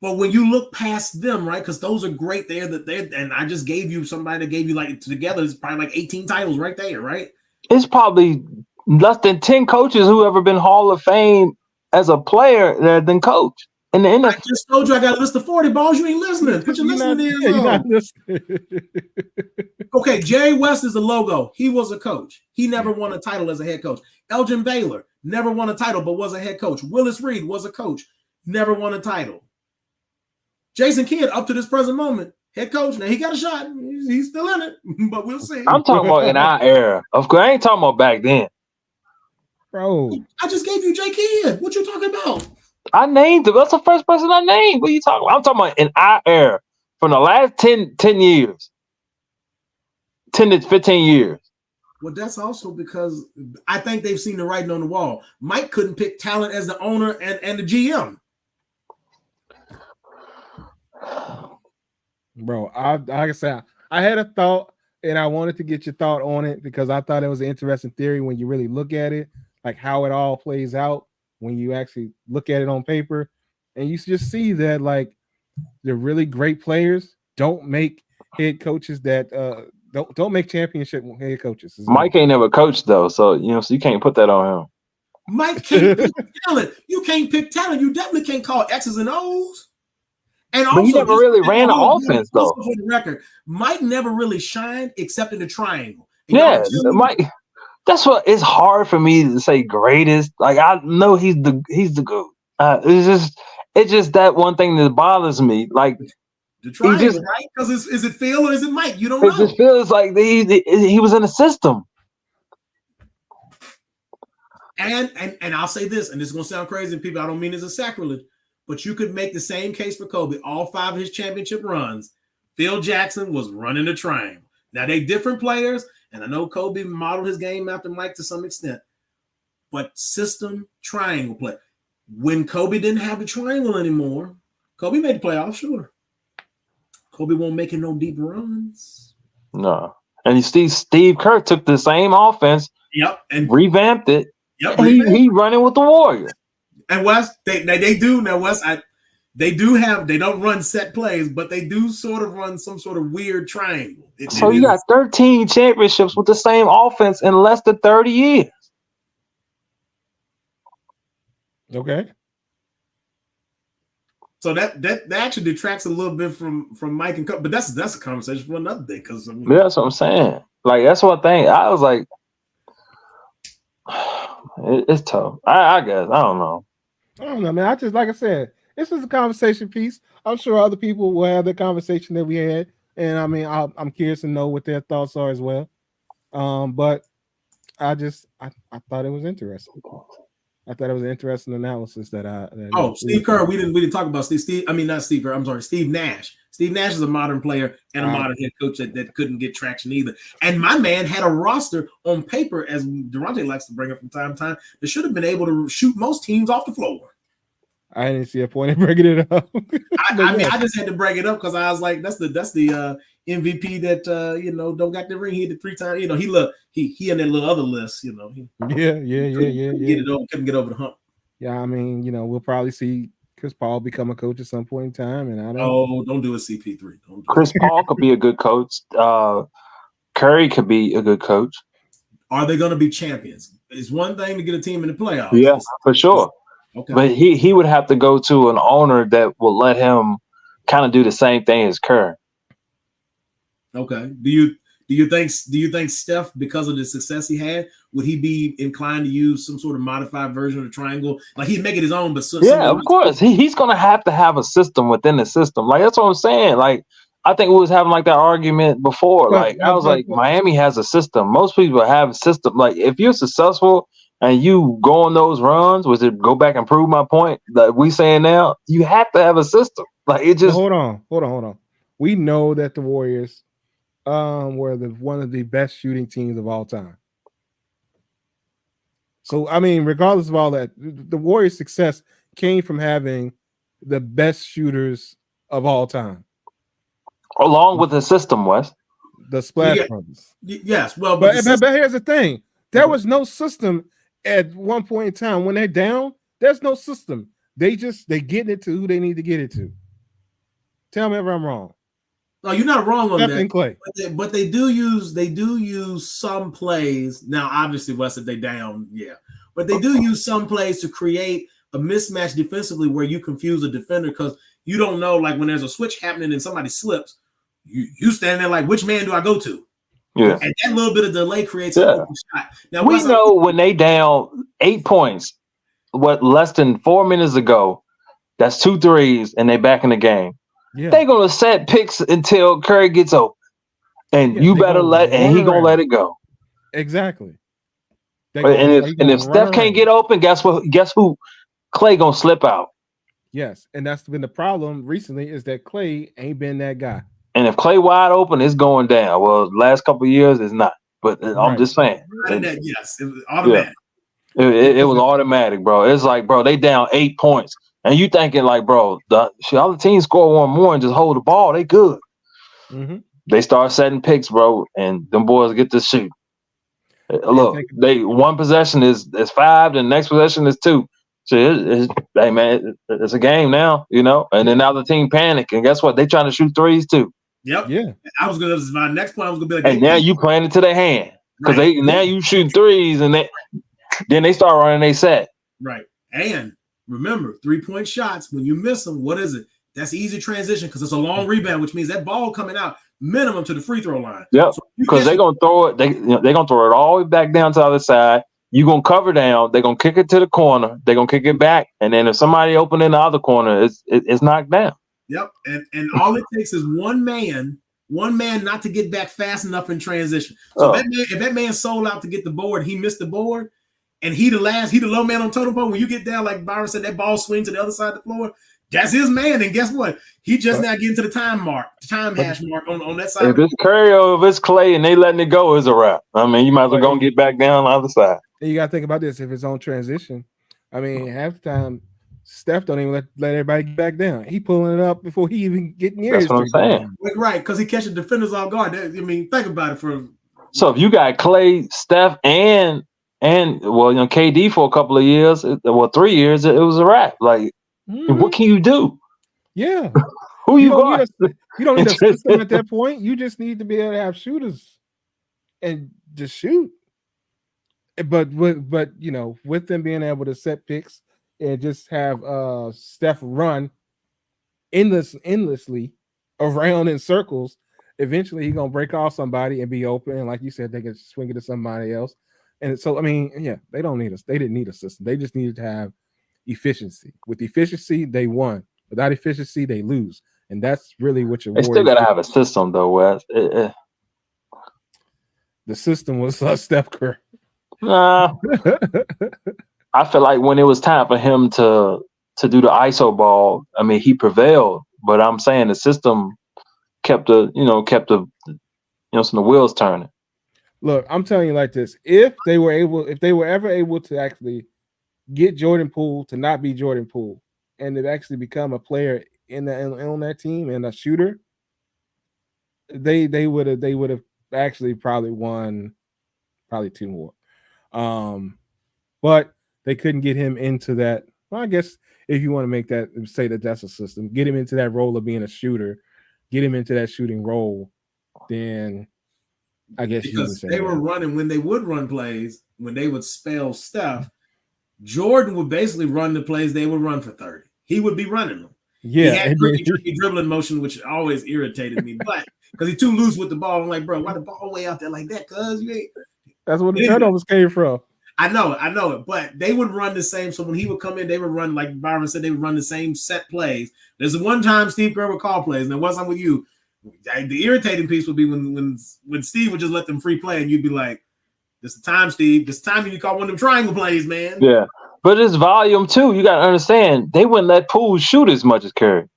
But when you look past them, right, because those are great there, and I just gave you somebody that gave you like together, it's probably like 18 titles right there, right? It's probably less than 10 coaches who ever been Hall of Fame as a player that have been coach. In the NFL. I just told you I got a list of 40 balls. You ain't listening. Put your listening ears on. You're not listening. Okay, Jerry West is the logo. He was a coach. He never won a title as a head coach. Elgin Baylor never won a title, but was a head coach. Willis Reed was a coach. Never won a title. Jason Kidd, up to this present moment, head coach. Now he got a shot. He's still in it, but we'll see. I'm talking about in our era. Of course, I ain't talking about back then. Bro. I just gave you J. Kidd. What you talking about? I named him. That's the first person I named. What are you talking about? I'm talking about in our era. From the last 10 years. 10 to 15 years. Well, that's also because I think they've seen the writing on the wall. Mike couldn't pick talent as the owner and the GM. Bro, like I said, I had a thought and I wanted to get your thought on it because I thought it was an interesting theory when you really look at it, like how it all plays out when you actually look at it on paper. And you just see that like the really great players don't make head coaches that don't make championship head coaches. Mike ain't never coached though, so so you can't put that on him. Mike can't pick talent. You can't pick talent. You definitely can't call X's and O's. And also, but he never really ran an offense though. For the record, Mike never really shined except in the triangle. Yeah, Mike. That's what it's hard for me to say greatest. Like I know he's the GOAT. It's just that one thing that bothers me. Like the triangle, right? Because is it Phil or is it Mike? You don't know. It just feels like he was in a system. And I'll say this, and this is gonna sound crazy, people. I don't mean it's a sacrilege, but you could make the same case for Kobe. All 5 of his championship runs, Phil Jackson was running the triangle. Now they different players, and I know Kobe modeled his game after Mike to some extent, but system triangle play. When Kobe didn't have the triangle anymore, Kobe made the playoffs, sure. Kobe won't make no deep runs. No. And Steve Kerr took the same offense, and revamped it. Yep, he running with the Warriors. And Wes, they do now. Wes, they don't run set plays, but they do sort of run some sort of weird triangle. So you got 13 championships with the same offense in less than 30 years. Okay. So that actually detracts a little bit from Mike and Kobe, but that's a conversation for another day. Because that's what I'm saying. Like that's one thing I was like, it's tough. I guess I don't know. I don't know, man. I just like I said, this is a conversation piece. I'm sure other people will have the conversation that we had, and I mean, I'm curious to know what their thoughts are as well. But I thought it was interesting. I thought it was an interesting analysis that Steve Kerr. We didn't talk about Steve. I mean, not Steve Kerr. I'm sorry, Steve Nash. Steve Nash is a modern player and a modern head coach that couldn't get traction either. And my man had a roster on paper, as Durante likes to bring up from time to time, that should have been able to shoot most teams off the floor. I didn't see a point in bringing it up. I just had to bring it up because I was like, that's the MVP that don't got the ring. He hit it 3 times. He in that little other list. Yeah. Couldn't get over the hump. Yeah, I mean, we'll probably see Chris Paul become a coach at some point in time, and don't do a CP3. Chris Paul could be a good coach. Curry could be a good coach. Are they going to be champions? It's one thing to get a team in the playoffs. Yeah, for sure. Okay. But he would have to go to an owner that will let him kind of do the same thing as Kerr. Okay. Do you think Steph, because of the success he had, would he be inclined to use some sort of modified version of the triangle? Like he'd make it his own, but Yeah, of course. He's gonna have to have a system within the system. Like that's what I'm saying. Like I think we was having like that argument before. Like I was like, Miami has a system. Most people have a system. Like if you're successful and you go on those runs, was it go back and prove my point that we saying now? You have to have a system. Like it just hold on. We know that the Warriors were one of the best shooting teams of all time. So I mean, regardless of all that, the Warriors' success came from having the best shooters of all time, along with the system, Wes. The Splash Brothers. Yes, well, but here's the thing: there was no system at one point in time. When they're down, there's no system. They get it to who they need to get it to. Tell me if I'm wrong. No, you're not wrong on that. Clay. But they do use some plays. Now, obviously, Wes, if they down, yeah. But they do use some plays to create a mismatch defensively where you confuse a defender because you don't know, like when there's a switch happening and somebody slips, you stand there like, which man do I go to? Yeah. And that little bit of delay creates an open shot. Now, we know when they down 8 points, less than 4 minutes ago, that's 2 threes and they back in the game. Yeah. They're gonna set picks until Curry gets open, and you better he gonna let it go. Exactly. And if Steph can't get open, guess what? Guess who? Clay gonna slip out. Yes, and that's been the problem recently is that Clay ain't been that guy. And if Clay wide open, it's going down. Well, last couple of years it's not. But I'm just saying. Yes, it was automatic. Yeah. It was automatic, bro. It's like, bro, they down 8 points. And you thinking like, bro, the other team score one more and just hold the ball. They good. Mm-hmm. They start setting picks, bro, and them boys get to shoot. Look, one possession is 5, the next possession is 2. So hey man, it's a game now, you know. And then now the team panic, and guess what? They trying to shoot threes too. Yep. Yeah. My next point was gonna be like, and now you playing it to their hand because now you shoot threes, and then they start running they set. Right. And remember, 3-point shots, when you miss them, what is it? That's easy transition because it's a long rebound, which means that ball coming out minimum to the free throw line. Yep. Because they're gonna throw it. They're gonna throw it all the way back down to the other side. You're gonna cover down. They're gonna kick it to the corner. They're gonna kick it back, and then if somebody open in the other corner, it's knocked down. Yep. And all it takes is one man not to get back fast enough in transition. So if that man sold out to get the board, he missed the board. And he the low man on totem pole. When you get down, like Byron said, that ball swings to the other side of the floor. That's his man. And guess what? He just now getting to the time hash mark on that side. If it's Curry or if it's Clay and they letting it go, it's a wrap. I mean, you might as well go and get back down on the other side. And you got to think about this. If it's on transition, I mean, half the time, Steph don't even let everybody get back down. He pulling it up before he even get near. That's what I'm saying. Right, because he catches defenders off guard. I mean, think about it. So if you got Clay, Steph, and well, you know, KD for a couple of years, 3 years, it was a wrap. Like, what can you do? Yeah. Who you got? You don't need a system at that point. You just need to be able to have shooters and just shoot. But you know, with them being able to set picks and just have Steph run endlessly around in circles, eventually he's gonna break off somebody and be open. And like you said, they can swing it to somebody else. And so, I mean, yeah, they didn't need a system. They just needed to have efficiency. With efficiency, they won. Without efficiency, they lose. And that's really what your Warriors. They still got to have a system, though, Wes. The system was Steph Curry. I feel like when it was time for him to do the ISO ball, I mean, he prevailed. But I'm saying the system kept the wheels turning. Look, I'm telling you like this: if they were ever able to actually get Jordan Poole to not be Jordan Poole, and to actually become a player on that team and a shooter, they would have actually probably won 2 more. But they couldn't get him into that. Well, I guess if you want to make that, say that that's a system, get him into that role of being a shooter, get him into that shooting role, then I guess because they were running when they would run plays, when they would spell Steph, Jordan would basically run the plays they would run for 30. He would be running them. Yeah, he had tricky dribbling motion, which always irritated me. But because he's too loose with the ball, I'm like, bro, why the ball way out there like that? Cause you ain't. That's where the turnovers came from. I know it. But they would run the same. So when he would come in, they would run, like Byron said, they would run the same set plays. There's one time Steve Kerr would call plays, and it wasn't with you. The irritating piece would be when Steve would just let them free play, and you'd be like, "This is the time, Steve. This is the time you call one of them triangle plays, man." Yeah, but it's volume too. You got to understand they wouldn't let Poole shoot as much as Curry.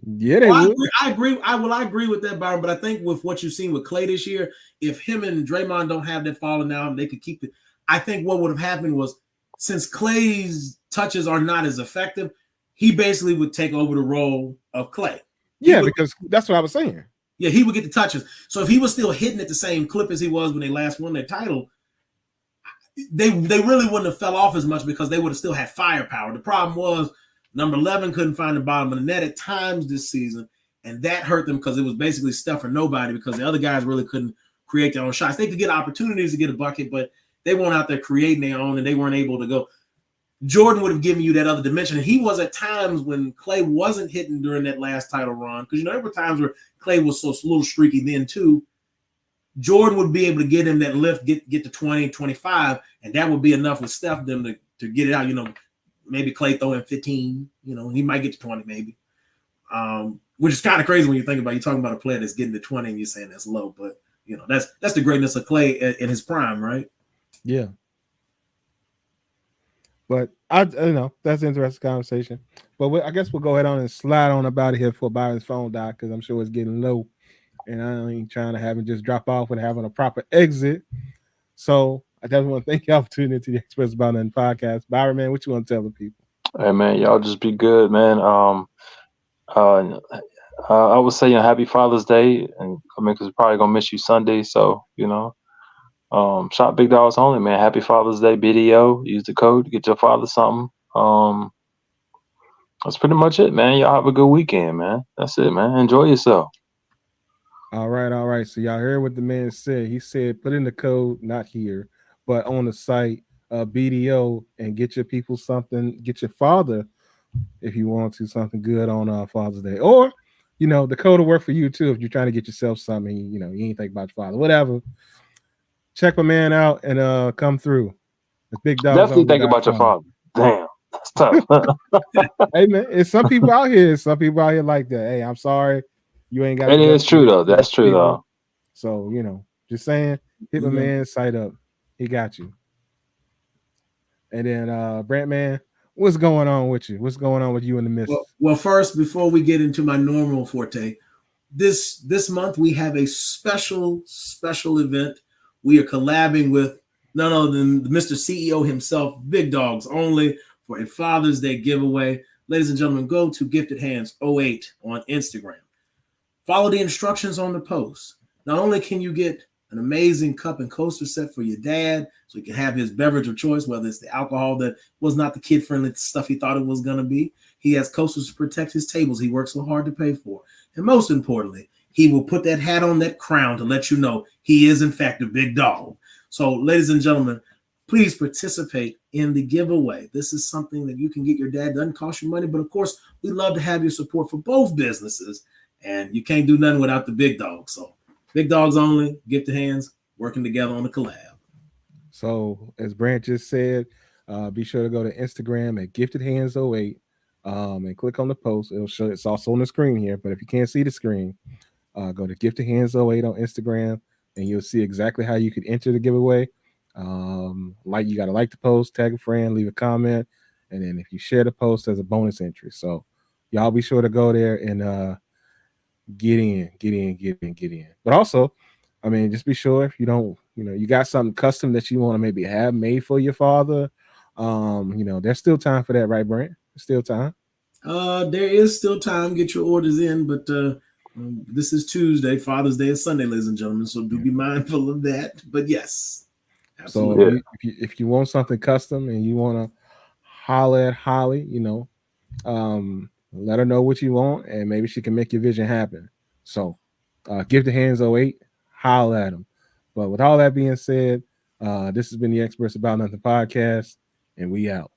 Yeah, they would. I agree. I agree with that, Byron. But I think with what you've seen with Klay this year, if him and Draymond don't have that falling out, they could keep it. I think what would have happened was, since Klay's touches are not as effective, he basically would take over the role of Klay. Because that's what I was saying. Yeah, he would get the touches. So if he was still hitting at the same clip as he was when they last won their title, they really wouldn't have fell off as much because they would have still had firepower. The problem was number 11 couldn't find the bottom of the net at times this season, and that hurt them because it was basically stuff or nobody because the other guys really couldn't create their own shots. They could get opportunities to get a bucket, but they weren't out there creating their own, and they weren't able to go. Jordan would have given you that other dimension. And he was at times when Klay wasn't hitting during that last title run, because there were times where Klay was so a little streaky then too. Jordan would be able to get him that lift, get to 20, 25, and that would be enough with Steph them to get it out. Maybe Klay throw in 15. He might get to 20 maybe, which is kind of crazy when you think about it. You're talking about a player that's getting to 20 and you're saying that's low, but that's the greatness of Klay in his prime, right? Yeah. But I that's an interesting conversation. But I guess we'll go ahead on and slide on about it here before Byron's phone died, because I'm sure it's getting low, and I ain't trying to have him just drop off without having a proper exit. So I definitely want to thank y'all for tuning into the Express About Nothing podcast. Byron, man, what you want to tell the people? Hey man, y'all just be good, man. I would say happy Father's Day, and because we're probably gonna miss you Sunday, so shop Big Dogs Only, man. Happy Father's Day, BDO. Use the code to get your father something. That's pretty much it, man. Y'all have a good weekend, man. That's it, man. Enjoy yourself. All right. So y'all heard what the man said. He said put in the code, not here, but on the site, BDO, and get your people something. Get your father, if you want to, something good on Father's Day. Or, the code will work for you too if you're trying to get yourself something. You ain't think about your father, whatever. Check my man out and come through. The Big Dogs. Definitely think about your father. Damn, that's tough. Hey man, it's some people out here. Some people out here like that. Hey, I'm sorry, you ain't got. And it's true though. That's true though. So just saying, hit my man site up. He got you. And then Brent, man, what's going on with you? What's going on with you and the missus? Well, first, before we get into my normal forte, this month we have a special event. We are collabing with none other than Mr. CEO himself, Big Dogs Only, for a Father's Day giveaway. Ladies and gentlemen, go to Gifted Hands 08 on Instagram. Follow the instructions on the post. Not only can you get an amazing cup and coaster set for your dad, so he can have his beverage of choice, whether it's the alcohol that was not the kid-friendly stuff he thought it was going to be. He has coasters to protect his tables he worked so hard to pay for. And most importantly, he will put that hat on, that crown, to let you know he is, in fact, a big dog. So, ladies and gentlemen, please participate in the giveaway. This is something that you can get your dad. Doesn't cost you money, but of course, we love to have your support for both businesses. And you can't do nothing without the Big Dogs. So, Big Dogs Only, Gifted Hands, working together on the collab. So, as Brant just said, be sure to go to Instagram at Gifted Hands 08 and click on the post. It'll show. It's also on the screen here, but if you can't see the screen, go to Gifted Hands 08 on Instagram, and you'll see exactly how you could enter the giveaway. You got to like the post, tag a friend, leave a comment, and then if you share the post, there's a bonus entry. So y'all be sure to go there and get in. But also, just be sure if you don't, you got something custom that you want to maybe have made for your father. There's still time for that, right, Brent? There's still time. There is still time. Get your orders in, but this is Tuesday. Father's Day is Sunday, ladies and gentlemen. So do be mindful of that. But yes, absolutely. So if you want something custom and you want to holler at Holly, let her know what you want, and maybe she can make your vision happen. So Gifted Hands 08, holler at them. But with all that being said, this has been the Experts About Nothing podcast. and we out.